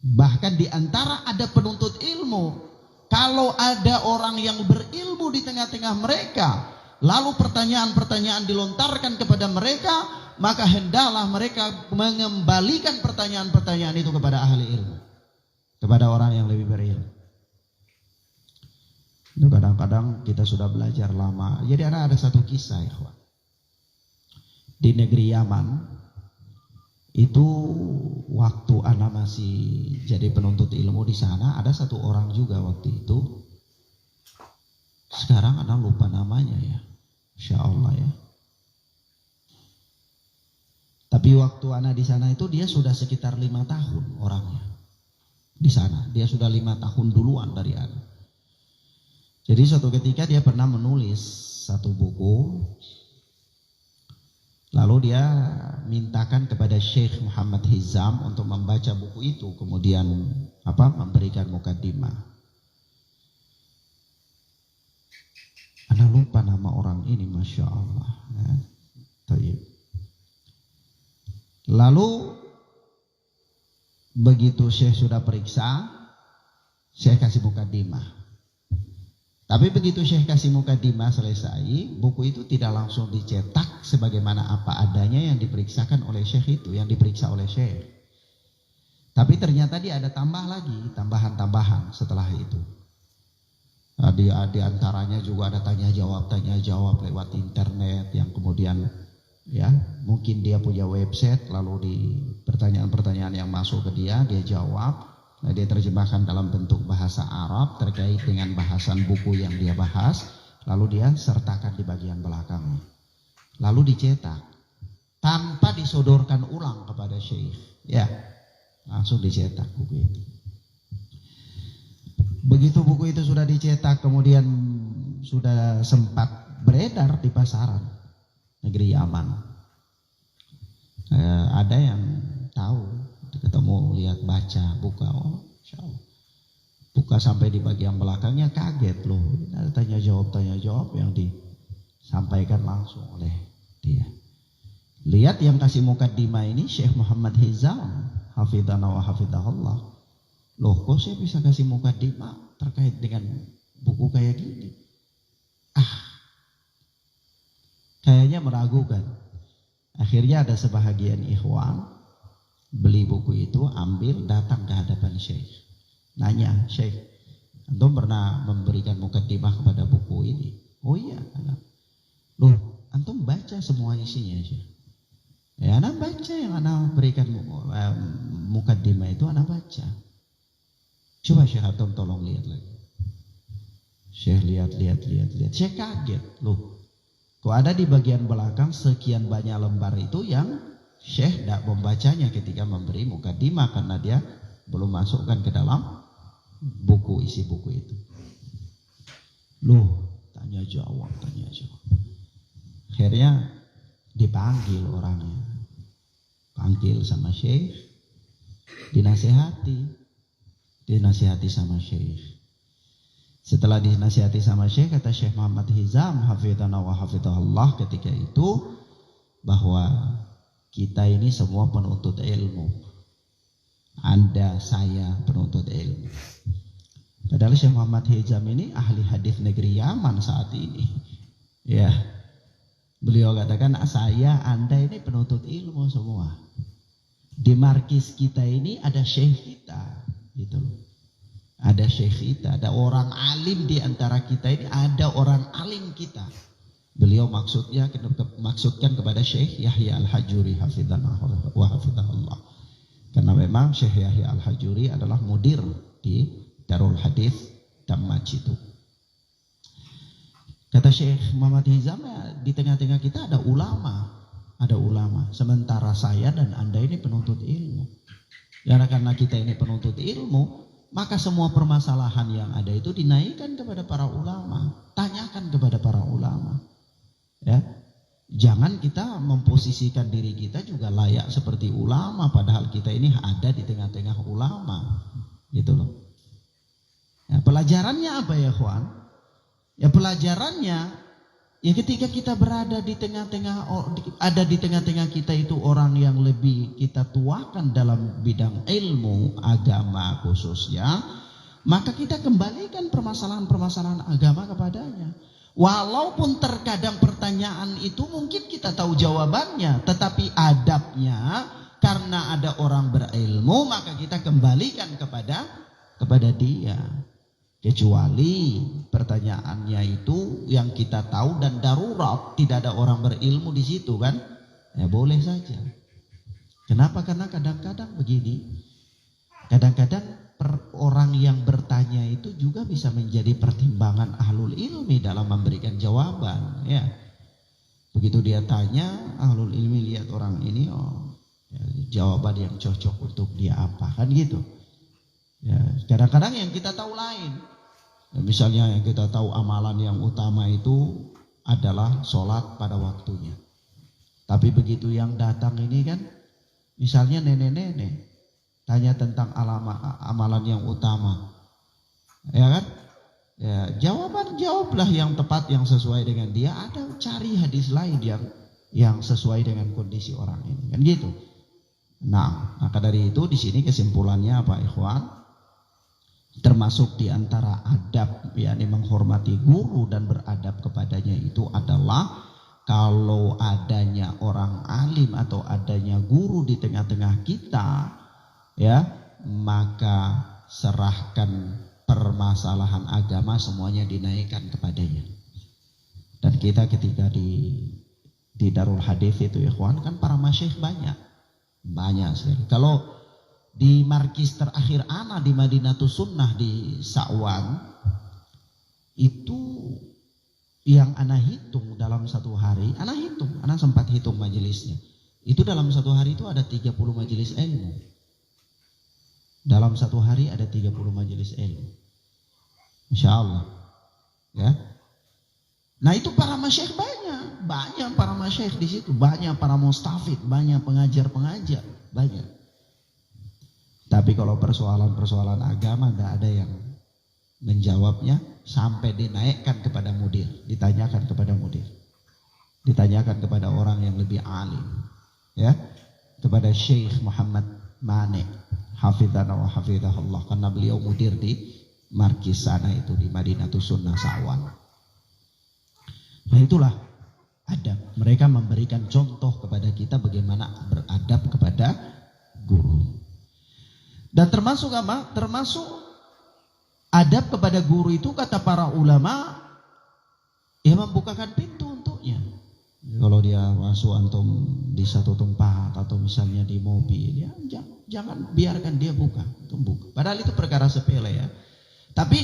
Bahkan di antara ada penuntut ilmu, kalau ada orang yang berilmu di tengah-tengah mereka, lalu pertanyaan-pertanyaan dilontarkan kepada mereka, maka hendaklah mereka mengembalikan pertanyaan-pertanyaan itu kepada ahli ilmu, kepada orang yang lebih berilmu. Itu kadang-kadang kita sudah belajar lama. Jadi ada satu kisah, ya, di negeri Yaman. Itu waktu anak masih jadi penuntut ilmu di sana, ada satu orang juga waktu itu. Sekarang anak lupa namanya ya, Insya Allah ya. Tapi waktu anak di sana itu dia sudah sekitar 5 tahun orangnya di sana. Dia sudah 5 tahun duluan dari anak. Jadi suatu ketika dia pernah menulis satu buku. Lalu dia mintakan kepada Syekh Muhammad Hizam untuk membaca buku itu, kemudian memberikan mukaddimah. Ana lupa nama orang ini, Masya Allah. Ya. Lalu begitu Syekh sudah periksa, Syekh kasih mukadimah. Tapi begitu Syekh kasih mukadimah selesai, buku itu tidak langsung dicetak sebagaimana apa adanya yang diperiksakan oleh Syekh itu, yang diperiksa oleh Syekh. Tapi ternyata dia ada tambah lagi, tambahan-tambahan setelah itu. Di antaranya juga ada tanya jawab lewat internet yang kemudian ya mungkin dia punya website, lalu di pertanyaan-pertanyaan yang masuk ke dia jawab. Nah, dia terjemahkan dalam bentuk bahasa Arab terkait dengan bahasan buku yang dia bahas, lalu dia sertakan di bagian belakangnya, lalu dicetak tanpa disodorkan ulang kepada Syekh, ya langsung dicetak buku itu. Begitu buku itu sudah dicetak, kemudian sudah sempat beredar di pasaran negeri Yaman. Ada yang tahu, ketemu, lihat, baca, buka, oh, Insya Allah. Buka sampai di bagian belakangnya kaget loh. Ada tanya jawab yang disampaikan langsung oleh dia. Lihat yang kasih mukadimah ini Syekh Muhammad Hizam, hafidhana wa hafidhahullah. Loh, kok saya bisa kasih mukadimah terkait dengan buku kayak gini? Kayaknya meragukan. Akhirnya ada sebahagian ikhwan beli buku itu, ambil, datang ke hadapan Syekh. Nanya, Syekh, antum pernah memberikan mukadimah kepada buku ini? Oh iya. Loh, antum baca semua isinya, Syekh? Ya, anak baca yang anak berikan mukadimah itu, anak baca. Coba Syekh antum tolong lihat lagi. Syekh lihat. Syekh kaget, loh. Kok ada di bagian belakang sekian banyak lembar itu yang Syekh tidak membacanya ketika memberi mukadimah karena dia belum masukkan ke dalam buku, isi buku itu. Loh, tanya jawab. Akhirnya dipanggil orangnya. Panggil sama Syekh, dinasihati sama Syekh. Setelah dinasihati sama Syekh, kata Syekh Muhammad Hizam hafidhana wa hafidhahullah ketika itu, bahwa kita ini semua penuntut ilmu. Anda, saya penuntut ilmu. Padahal Syekh Muhammad Hizam ini ahli hadis negeri Yaman saat ini. Ya. Beliau katakan, saya, Anda ini penuntut ilmu semua. Di markis kita ini ada syekh kita, gitu loh. Ada syekh kita, ada orang alim di antara kita ini, ada orang alim kita. Beliau maksudkan kepada Syekh Yahya Al-Hajuri hafidhana wa hafidhahullah. Karena memang Syekh Yahya Al-Hajuri adalah mudir di Darul Hadis Dammaj itu. Kata Syekh Muhammad Hizam, di tengah-tengah kita ada ulama. Sementara saya dan Anda ini penuntut ilmu. Karena kita ini penuntut ilmu, maka semua permasalahan yang ada itu dinaikkan kepada para ulama. Tanyakan kepada para ulama. Ya, jangan kita memposisikan diri kita juga layak seperti ulama, padahal kita ini ada di tengah-tengah ulama, gitu loh. Ya, pelajarannya apa ya, kawan? Ya, pelajarannya ya ketika kita berada di tengah-tengah kita itu orang yang lebih kita tuakan dalam bidang ilmu agama khususnya, maka kita kembalikan permasalahan-permasalahan agama kepadanya. Walaupun terkadang pertanyaan itu mungkin kita tahu jawabannya, tetapi adabnya karena ada orang berilmu maka kita kembalikan kepada dia. Kecuali pertanyaannya itu yang kita tahu dan darurat, tidak ada orang berilmu di situ kan, ya boleh saja. Kenapa? Karena kadang-kadang begini, kadang-kadang orang yang bertanya itu juga bisa menjadi pertimbangan ahlul ilmi dalam memberikan jawaban. Ya, begitu dia tanya, ahlul ilmi lihat orang ini, oh, ya, jawaban yang cocok untuk dia apa, kan gitu. Ya, kadang-kadang yang kita tahu lain. Ya, misalnya yang kita tahu amalan yang utama itu adalah sholat pada waktunya. Tapi begitu yang datang ini kan, misalnya nenek-nenek tanya tentang amalan yang utama, ya kan? Ya, jawablah yang tepat, yang sesuai dengan dia. Ada cari hadis lain yang sesuai dengan kondisi orang ini, kan gitu. Nah, maka dari itu di sini kesimpulannya apa, ikhwan? Termasuk di antara adab, yakni menghormati guru dan beradab kepadanya itu adalah kalau adanya orang alim atau adanya guru di tengah-tengah kita, ya, maka serahkan permasalahan agama semuanya dinaikkan kepadanya. Dan kita ketika di Darul Hadis itu, ikhwan, kan para masyayikh banyak sekali. Kalau di markis terakhir ana di Madinatus Sunnah di Sa'wan itu, yang ana hitung dalam satu hari, ana sempat hitung majelisnya. Itu dalam satu hari itu ada 30 majelis ilmu. Dalam satu hari ada 30 majelis ilmu. Insya Allah, ya. Nah itu para masyayikh banyak para masyayikh di situ, banyak para mustafid, banyak pengajar, banyak. Tapi kalau persoalan agama nggak ada yang menjawabnya sampai dinaikkan kepada mudir, ditanyakan kepada orang yang lebih alim, ya, kepada Syekh Muhammad Mane, hafizana wa hafizahullah, karena beliau mudir di markis sana itu di Madinatus Sunnah Sa'wan. Nah itulah adab. Mereka memberikan contoh kepada kita bagaimana beradab kepada guru. Dan termasuk apa? Termasuk adab kepada guru itu, kata para ulama, ya membukakan pintu untuknya. Kalau dia masuk antum di satu tempat atau misalnya di mobil, ya jangan biarkan dia buka. Padahal itu perkara sepele, ya. Tapi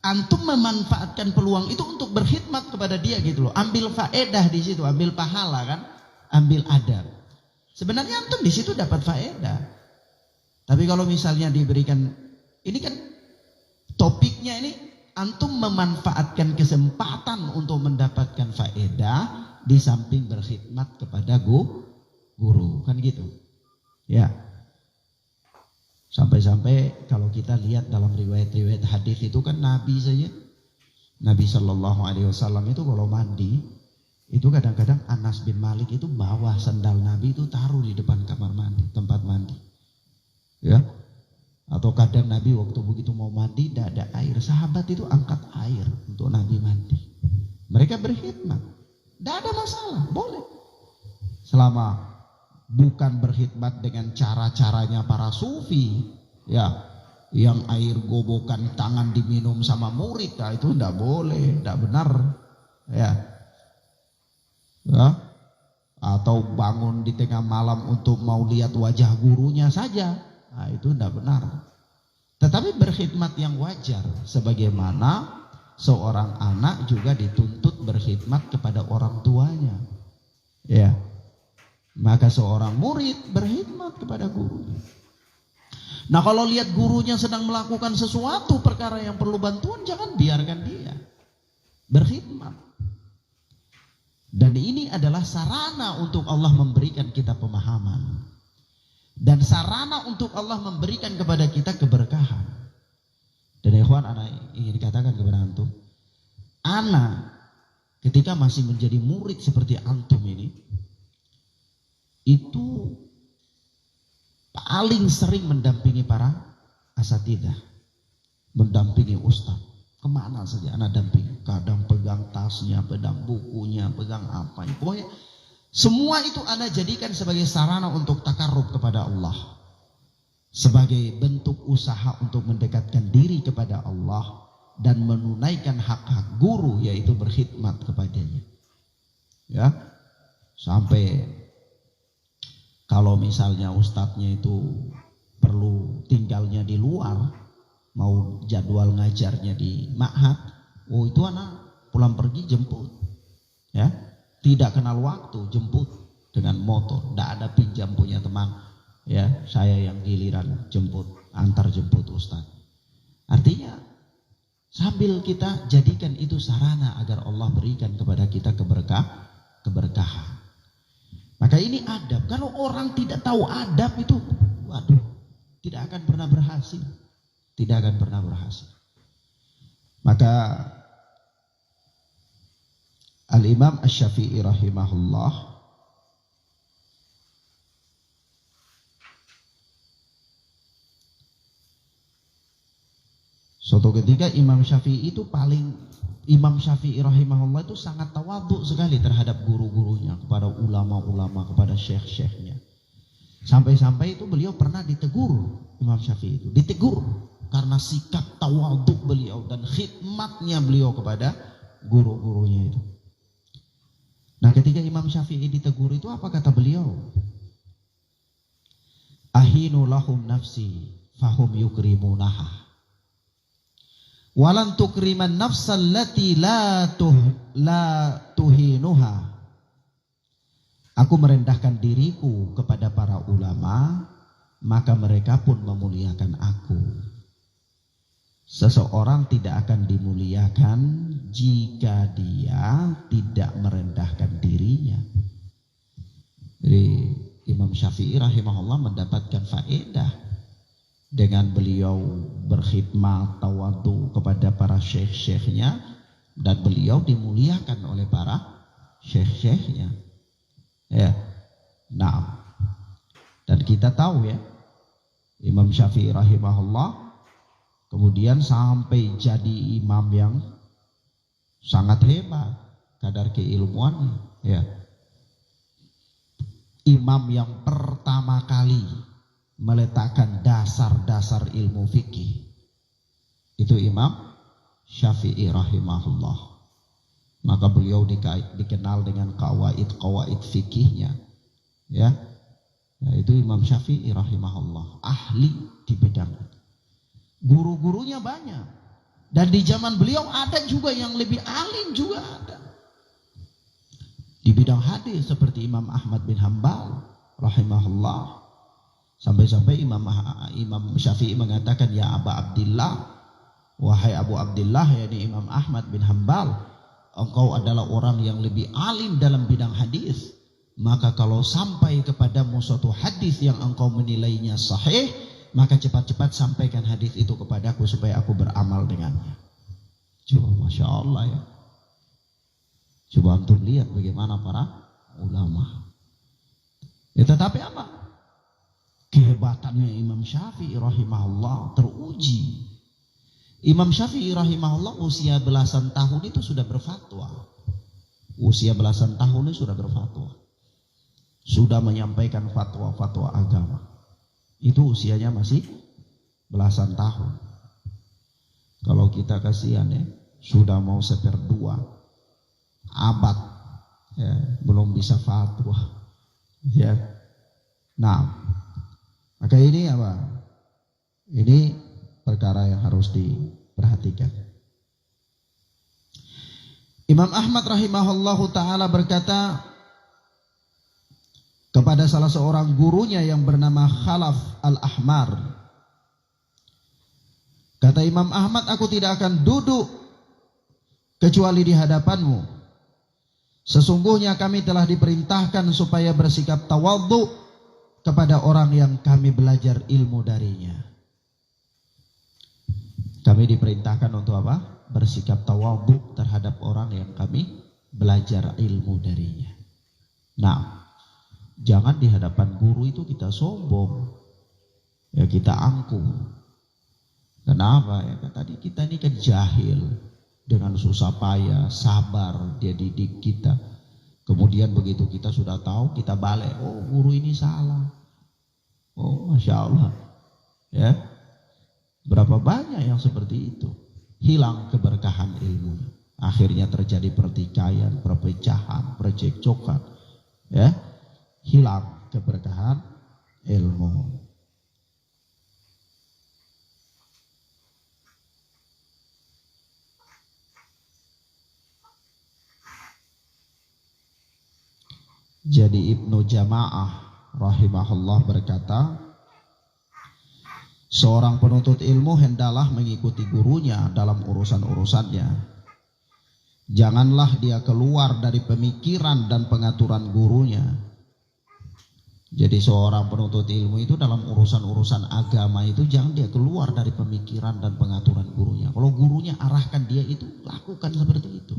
antum memanfaatkan peluang itu untuk berkhidmat kepada dia gitu loh. Ambil faedah di situ, ambil pahala kan, ambil adab. Sebenarnya antum di situ dapat faedah. Tapi kalau misalnya diberikan, ini kan topiknya ini, antum memanfaatkan kesempatan untuk mendapatkan faedah di samping berkhidmat kepada guru, kan gitu. Ya. Sampai-sampai kalau kita lihat dalam riwayat-riwayat hadis itu kan Nabi Shallallahu Alaihi Wasallam itu kalau mandi itu kadang-kadang Anas bin Malik itu bawa sandal Nabi itu taruh di depan kamar mandi, tempat mandi, ya. Atau kadang Nabi waktu begitu mau mandi tidak ada air, sahabat itu angkat air untuk Nabi mandi. Mereka berkhidmat, tidak ada masalah, boleh, selama bukan berkhidmat dengan cara-caranya para sufi, ya, yang air gobokan tangan diminum sama murid, nah itu tidak boleh, tidak benar, ya. Atau bangun di tengah malam untuk mau lihat wajah gurunya saja, nah itu tidak benar. Tetapi berkhidmat yang wajar, sebagaimana seorang anak juga dituntut berkhidmat kepada orang tuanya, ya. Maka seorang murid berkhidmat kepada gurunya. Nah kalau lihat gurunya sedang melakukan sesuatu perkara yang perlu bantuan, jangan biarkan dia berkhidmat. Dan ini adalah sarana untuk Allah memberikan kita pemahaman. Dan sarana untuk Allah memberikan kepada kita keberkahan. Dan ikhwan, ana ingin dikatakan kepada antum, ana ketika masih menjadi murid seperti antum ini, itu paling sering mendampingi para asatidzah, mendampingi ustaz. Kemana saja anak dampingi, kadang pegang tasnya, pegang bukunya, pegang apa, pokoknya semua itu anak jadikan sebagai sarana untuk takarrub kepada Allah, sebagai bentuk usaha untuk mendekatkan diri kepada Allah dan menunaikan hak-hak guru, yaitu berkhidmat kepadanya, ya. Sampai kalau misalnya ustadznya itu perlu tinggalnya di luar, mau jadwal ngajarnya di ma'had, oh itu anak pulang pergi jemput, ya, tidak kenal waktu, jemput dengan motor, tidak ada pinjam punya teman, ya, saya yang giliran jemput, antar jemput ustadz. Artinya sambil kita jadikan itu sarana agar Allah berikan kepada kita keberkahan. Maka ini adab. Kalau orang tidak tahu adab itu, waduh, tidak akan pernah berhasil. Tidak akan pernah berhasil. Maka Al-Imam Asy-Syafi'i rahimahullah suatu ketika Imam Syafi'i rahimahullah itu sangat tawadhu sekali terhadap guru-gurunya, kepada ulama-ulama, kepada syekh-syekhnya. Sampai-sampai itu beliau pernah ditegur, Imam Syafi'i itu ditegur karena sikap tawadhu beliau dan khidmatnya beliau kepada guru-gurunya itu. Nah, ketika Imam Syafi'i ditegur itu apa kata beliau? Ahinu lahum nafsi fahum yukrimunaha. Walan tukriman nafsal lati la tuhinuha. Aku merendahkan diriku kepada para ulama, maka mereka pun memuliakan aku. Seseorang tidak akan dimuliakan jika dia tidak merendahkan dirinya. Jadi Imam Syafi'i rahimahullah mendapatkan faedah dengan beliau berkhidmat tawadhu kepada para syekh-syekhnya, dan beliau dimuliakan oleh para syekh-syekhnya. Ya. Nah, dan kita tahu ya, Imam Syafi'i rahimahullah kemudian sampai jadi imam yang sangat hebat kadar keilmuannya, ya. Imam yang pertama kali meletakkan dasar-dasar ilmu fikih itu Imam Syafi'i rahimahullah. Maka beliau dikenal dengan qawaid fikihnya, ya. Itu Imam Syafi'i rahimahullah, ahli di bidang. Guru-gurunya banyak, dan di zaman beliau ada juga yang lebih alim juga ada di bidang hadis seperti Imam Ahmad bin Hanbal rahimahullah. Sampai-sampai Imam Syafi'i mengatakan, ya Aba Abdillah, wahai Abu Abdillah, yakni Imam Ahmad bin Hanbal, engkau adalah orang yang lebih alim dalam bidang hadis. Maka kalau sampai kepadamu suatu hadis yang engkau menilainya sahih, maka cepat-cepat sampaikan hadis itu kepadaku supaya aku beramal dengannya. Coba, Masya Allah ya. Coba antum lihat bagaimana para ulama. Ya, tetapi apa? Kehebatannya Imam Syafi'i rahimahullah teruji. Imam Syafi'i rahimahullah usia belasan tahun itu sudah berfatwa. Usia belasan tahun itu sudah berfatwa. Sudah menyampaikan fatwa-fatwa agama. Itu usianya masih belasan tahun. Kalau kita kasihan ya, sudah mau 1/2 abad ya, belum bisa fatwa. Ya. Nah, maka ini apa? Ini perkara yang harus diperhatikan. Imam Ahmad rahimahullahu ta'ala berkata kepada salah seorang gurunya yang bernama Khalaf al-Ahmar. Kata Imam Ahmad, aku tidak akan duduk kecuali di hadapanmu. Sesungguhnya kami telah diperintahkan supaya bersikap tawadhu kepada orang yang kami belajar ilmu darinya. Kami diperintahkan untuk apa? Bersikap tawadhu terhadap orang yang kami belajar ilmu darinya. Nah, jangan di hadapan guru itu kita sombong, ya, kita angkuh. Kenapa? Ya, tadi kita ini kan jahil, dengan susah payah, sabar dia didik kita. Kemudian begitu kita sudah tahu, kita balik, oh guru ini salah. Oh Masya Allah. Ya, berapa banyak yang seperti itu. Hilang keberkahan ilmu. Akhirnya terjadi pertikaian, perpecahan, percekcokan. Ya, hilang keberkahan ilmu. Jadi Ibnu Jama'ah rahimahullah berkata, seorang penuntut ilmu hendaklah mengikuti gurunya dalam urusan-urusannya. Janganlah dia keluar dari pemikiran dan pengaturan gurunya. Jadi seorang penuntut ilmu itu dalam urusan-urusan agama itu jangan dia keluar dari pemikiran dan pengaturan gurunya. Kalau gurunya arahkan dia itu, lakukan seperti itu.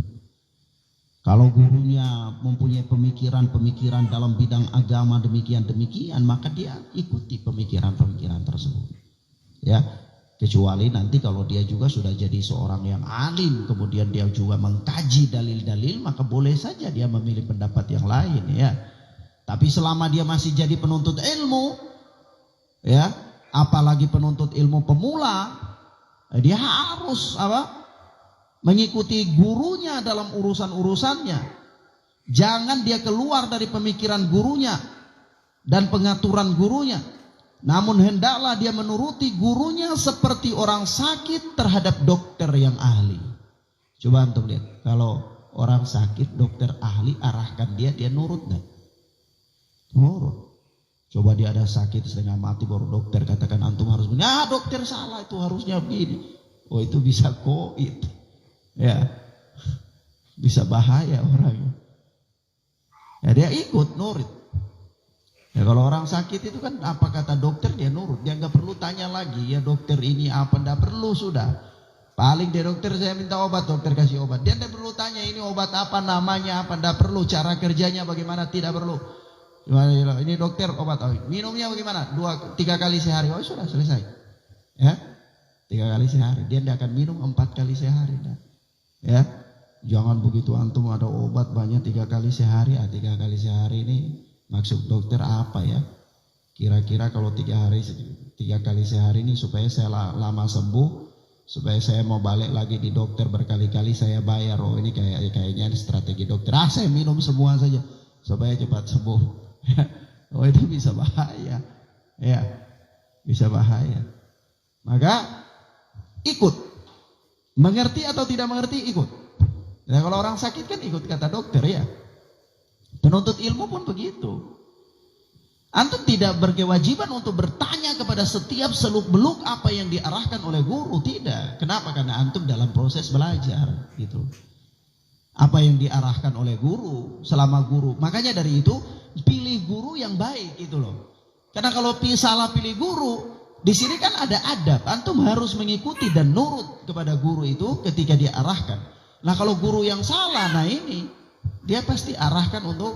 Kalau gurunya mempunyai pemikiran-pemikiran dalam bidang agama demikian-demikian, maka dia ikuti pemikiran-pemikiran tersebut. Ya, kecuali nanti kalau dia juga sudah jadi seorang yang alim, kemudian dia juga mengkaji dalil-dalil, maka boleh saja dia memilih pendapat yang lain, ya. Tapi selama dia masih jadi penuntut ilmu, ya, apalagi penuntut ilmu pemula, dia harus mengikuti gurunya dalam urusan-urusannya. Jangan dia keluar dari pemikiran gurunya dan pengaturan gurunya. Namun hendaklah dia menuruti gurunya seperti orang sakit terhadap dokter yang ahli. Coba antum lihat, kalau orang sakit, dokter ahli arahkan dia nurut enggak? Nurut. Coba dia ada sakit setengah mati, baru dokter katakan antum harus begini. Dokter salah, itu harusnya begini. Oh, itu bisa koit. Ya, bisa bahaya orangnya. Ya, dia ikut nurut. Ya, kalau orang sakit itu kan apa kata dokter dia nurut. Dia nggak perlu tanya lagi, ya dokter ini apa, nggak perlu sudah. Paling dia dokter saya minta obat, dokter kasih obat. Dia nggak perlu tanya ini obat apa, namanya apa, nggak perlu, cara kerjanya bagaimana, tidak perlu. Ini dokter obat, minumnya bagaimana? 2-3 kali sehari. Oh sudah selesai. Ya, 3 kali sehari. Dia tidak akan minum 4 kali sehari. Ya, jangan begitu antum ada obat banyak 3 kali sehari. 3 kali sehari ini maksud dokter apa ya? Kira-kira kalau 3 kali sehari ini supaya saya lama sembuh, supaya saya mau balik lagi di dokter berkali-kali saya bayar. Oh ini kayaknya strategi dokter. Saya minum semua saja supaya cepat sembuh. Oh itu bisa bahaya, ya, bisa bahaya. Maka ikut, mengerti atau tidak mengerti ikut. Nah, kalau orang sakit kan ikut kata dokter, ya. Penuntut ilmu pun begitu. Antum tidak berkewajiban untuk bertanya kepada setiap seluk-beluk apa yang diarahkan oleh guru, tidak. Kenapa? Karena antum dalam proses belajar, gitu. Apa yang diarahkan oleh guru, selama guru. Makanya dari itu pilih guru yang baik itu loh. Karena kalau salah pilih guru, di sini kan ada adab. Antum harus mengikuti dan nurut kepada guru itu ketika dia arahkan. Nah kalau guru yang salah, nah ini dia pasti arahkan untuk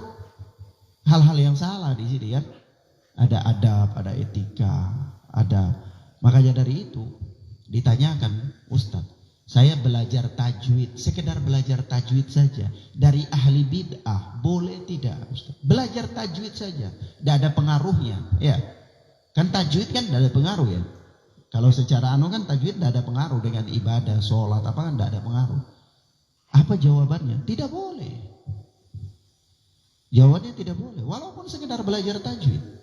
hal-hal yang salah di sini kan. Ada adab, ada etika, ada. Makanya dari itu ditanyakan, Ustadz, saya belajar tajwid, sekedar belajar tajwid saja dari ahli bid'ah, boleh tidak Ustaz? Belajar tajwid saja, tidak ada pengaruhnya, ya. Kan tajwid kan tidak ada pengaruh ya. Kalau secara kan tajwid tidak ada pengaruh dengan ibadah, sholat, apa kan tidak ada pengaruh. Apa jawabannya? Tidak boleh. Jawabannya tidak boleh, walaupun sekedar belajar tajwid.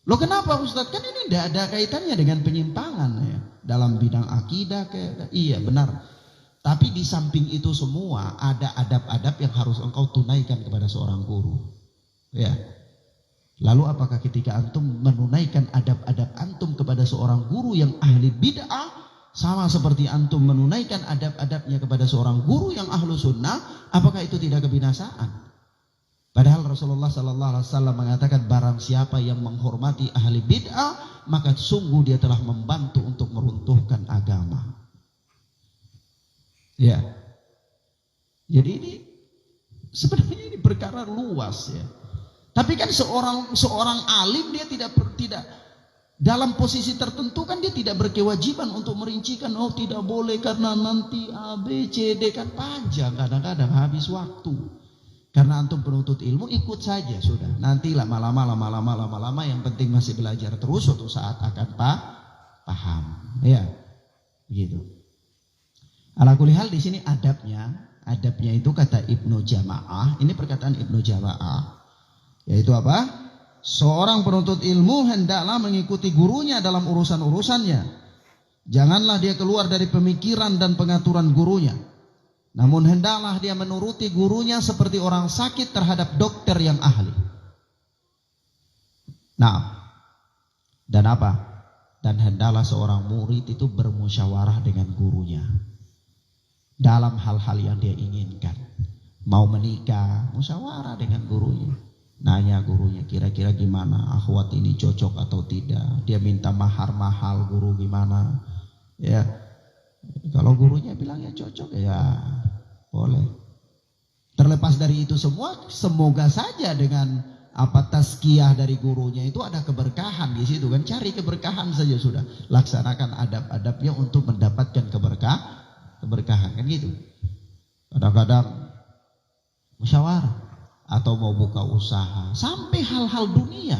Loh kenapa Ustaz? Kan ini tidak ada kaitannya dengan penyimpangan ya. Dalam bidang akidah iya benar. Tapi di samping itu semua ada adab-adab yang harus engkau tunaikan kepada seorang guru. Ya. Lalu apakah ketika antum menunaikan adab-adab antum kepada seorang guru yang ahli bid'ah sama seperti antum menunaikan adab-adabnya kepada seorang guru yang ahlu sunnah, apakah itu tidak kebinasaan? Padahal Rasulullah Sallallahu Alaihi Wasallam mengatakan barang siapa yang menghormati ahli bid'ah maka sungguh dia telah membantu untuk meruntuhkan agama. Ya, jadi ini sebenarnya ini perkara luas ya. Tapi kan seorang alim dia tidak dalam posisi tertentu kan dia tidak berkewajiban untuk merincikan. Oh tidak boleh karena nanti A B C D, kan panjang kadang-kadang habis waktu. Karena antum penuntut ilmu ikut saja sudah. Nanti lama-lama yang penting masih belajar terus, suatu saat akan paham. Ya, gitu. Ala kulli hal di sini adabnya itu kata Ibnu Jamaah. Ini perkataan Ibnu Jamaah. Yaitu apa? Seorang penuntut ilmu hendaklah mengikuti gurunya dalam urusan-urusannya. Janganlah dia keluar dari pemikiran dan pengaturan gurunya. Namun hendaklah dia menuruti gurunya seperti orang sakit terhadap dokter yang ahli. Nah, dan apa? Dan hendaklah seorang murid itu bermusyawarah dengan gurunya dalam hal-hal yang dia inginkan. Mau menikah, musyawarah dengan gurunya. Nanya gurunya, kira-kira gimana akhwat ini cocok atau tidak. Dia minta mahar mahal, guru gimana. Ya, kalau gurunya bilang ya cocok ya boleh. Terlepas dari itu semua, semoga saja dengan tazkiyah dari gurunya itu ada keberkahan di situ kan. Cari keberkahan saja sudah. Laksanakan adab-adabnya untuk mendapatkan keberkahan kan gitu. Kadang-kadang musyawarah atau mau buka usaha sampai hal-hal dunia.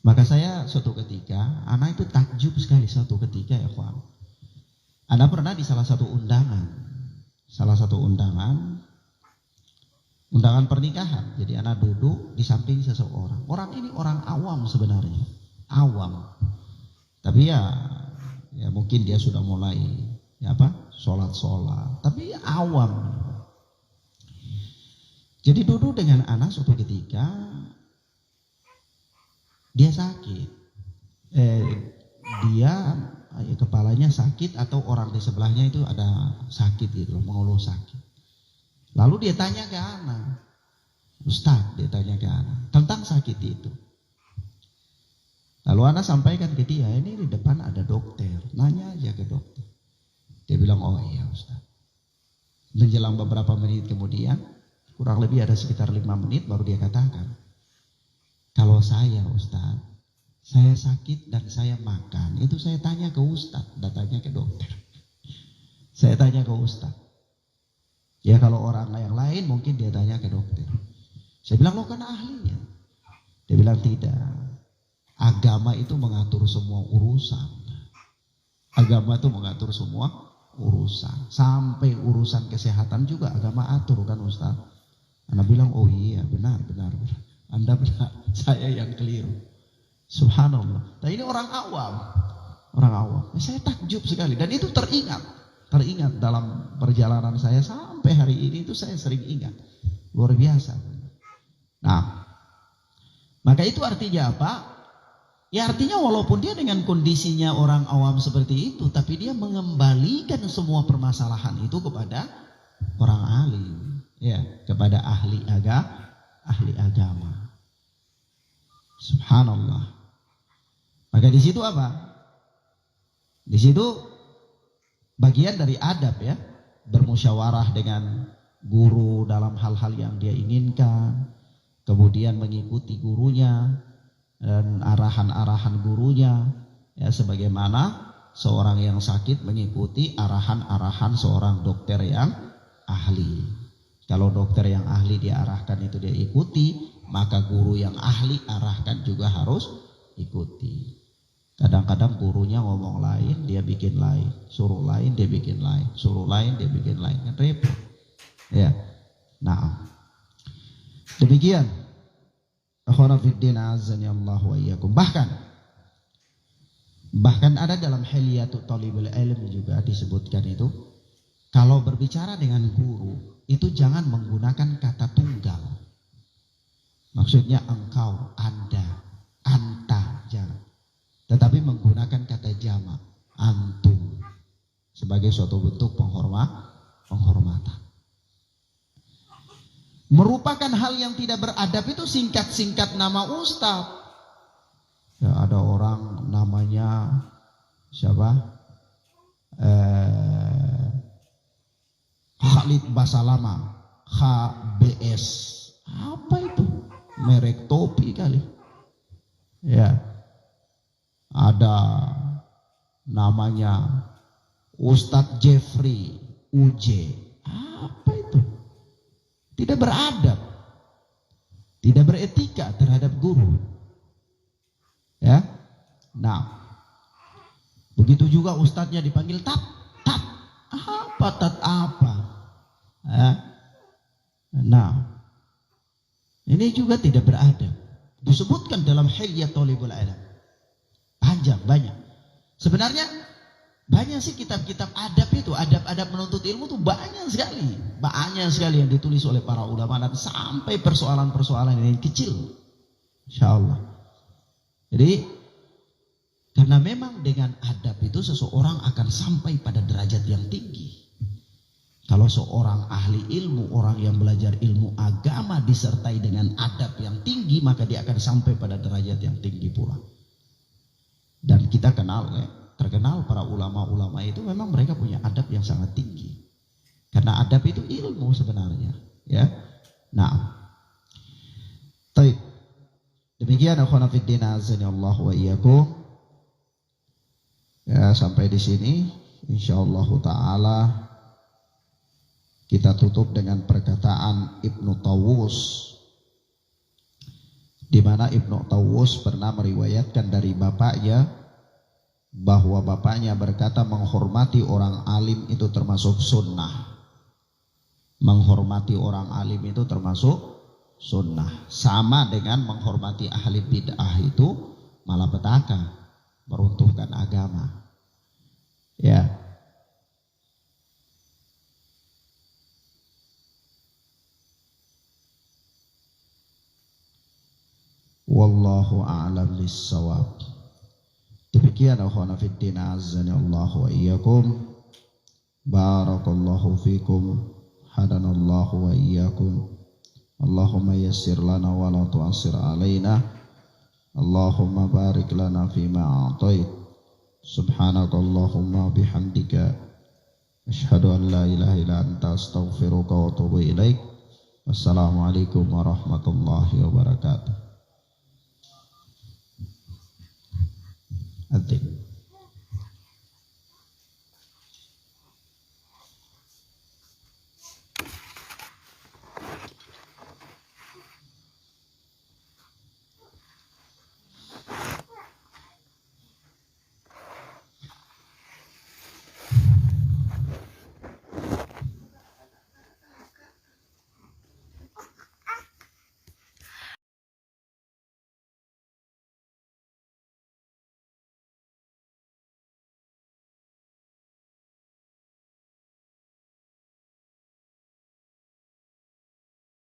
Maka saya suatu ketika, anak itu takjub sekali suatu ketika ya kawan. Anak pernah di salah satu undangan pernikahan. Jadi anak duduk di samping seseorang. Orang ini orang awam sebenarnya, awam. Tapi ya mungkin dia sudah mulai sholat. Tapi awam. Jadi duduk dengan anak suatu ketika dia sakit. Dia kepalanya sakit atau orang di sebelahnya itu ada sakit gitu, mengeluh sakit. Lalu dia tanya ke anak, Ustaz, dia tanya ke anak tentang sakit itu. Lalu anak sampaikan ke dia, ini di depan ada dokter, nanya aja ke dokter. Dia bilang, oh iya Ustaz. Menjelang beberapa menit kemudian, kurang lebih ada sekitar 5 menit baru dia katakan, kalau saya Ustaz, saya sakit dan saya makan, itu saya tanya ke Ustaz, datanya ke dokter. Saya tanya ke Ustaz. Ya kalau orang yang lain mungkin dia tanya ke dokter. Saya bilang, lo kan ahlinya. Dia bilang tidak. Agama itu mengatur semua urusan. Agama itu mengatur semua urusan. Sampai urusan kesehatan juga agama atur kan Ustaz. Anda bilang, oh iya benar. Anda benar, saya yang keliru. Subhanallah. Nah ini orang awam. Saya takjub sekali dan itu teringat dalam perjalanan saya sampai hari ini itu saya sering ingat. Luar biasa. Nah, maka itu artinya apa? Ya artinya walaupun dia dengan kondisinya orang awam seperti itu, tapi dia mengembalikan semua permasalahan itu kepada orang alim, ya, kepada ahli agama. Subhanallah. Maka di situ apa? Di situ bagian dari adab ya, bermusyawarah dengan guru dalam hal-hal yang dia inginkan, kemudian mengikuti gurunya dan arahan-arahan gurunya, ya sebagaimana seorang yang sakit mengikuti arahan-arahan seorang dokter yang ahli. Kalau dokter yang ahli diarahkan itu dia ikuti, maka guru yang ahli arahkan juga harus ikuti. Kadang-kadang gurunya ngomong lain, dia bikin lain, suruh lain, dia bikin lain, suruh lain, dia bikin lain, kan repot. Ya, nah demikian. Akhwana fiddin azani Allah wa iyyakum. Bahkan ada dalam Hilyatut Talibul Ilm juga disebutkan itu, kalau berbicara dengan guru itu jangan menggunakan kata tunggal. Maksudnya engkau, anda, anta, jangan. Tetapi menggunakan kata jamak, antum, sebagai suatu bentuk penghormatan. Merupakan hal yang tidak beradab itu singkat-singkat nama ustaz. Ya, ada orang namanya siapa? Khalid Basalama, HBS. Apa itu? Merek topi kali. Ya. Ada namanya Ustadz Jeffrey UJ. Apa itu? Tidak beradab, tidak beretika terhadap guru. Ya, nah, begitu juga ustadznya dipanggil tat, apa? Ya. Nah, ini juga tidak beradab. Disebutkan dalam Hilyatut Talibul Ilm. Panjang, banyak. Sebenarnya banyak sih kitab-kitab adab itu, adab-adab menuntut ilmu itu banyak sekali yang ditulis oleh para ulama dan sampai persoalan-persoalan yang kecil, insyaallah. Jadi karena memang dengan adab itu seseorang akan sampai pada derajat yang tinggi. Kalau seorang ahli ilmu, orang yang belajar ilmu agama disertai dengan adab yang tinggi, maka dia akan sampai pada derajat yang tinggi pula. Dan kita terkenal para ulama-ulama itu memang mereka punya adab yang sangat tinggi. Karena adab itu ilmu sebenarnya, ya. Nah, baik. Demikian akhwana fiddin azanillahu wa iyyakum. Ya, sampai di sini insyaallah taala kita tutup dengan perkataan Ibnu Tawus, di mana Ibnu Tawus pernah meriwayatkan dari bapaknya bahwa bapaknya berkata menghormati orang alim itu termasuk sunnah. Menghormati orang alim itu termasuk sunnah. Sama dengan menghormati ahli bid'ah itu malapetaka, meruntuhkan agama. Ya. Wallahu a'lam lis-shawab. Demikian akhwana fiddin azanillahu wa iyyakum. Barakallahu fikum. Hadanallahu wa iyyakum. Allahumma yassir lana wa la tu'assir alaina. Allahumma barik lana fima a'tait. Subhanakallahumma bihamdika asyhadu an la ilaha illa anta astaghfiruka wa atubu ilaik. Wassalamualaikum warahmatullahi wabarakatuh. Adik.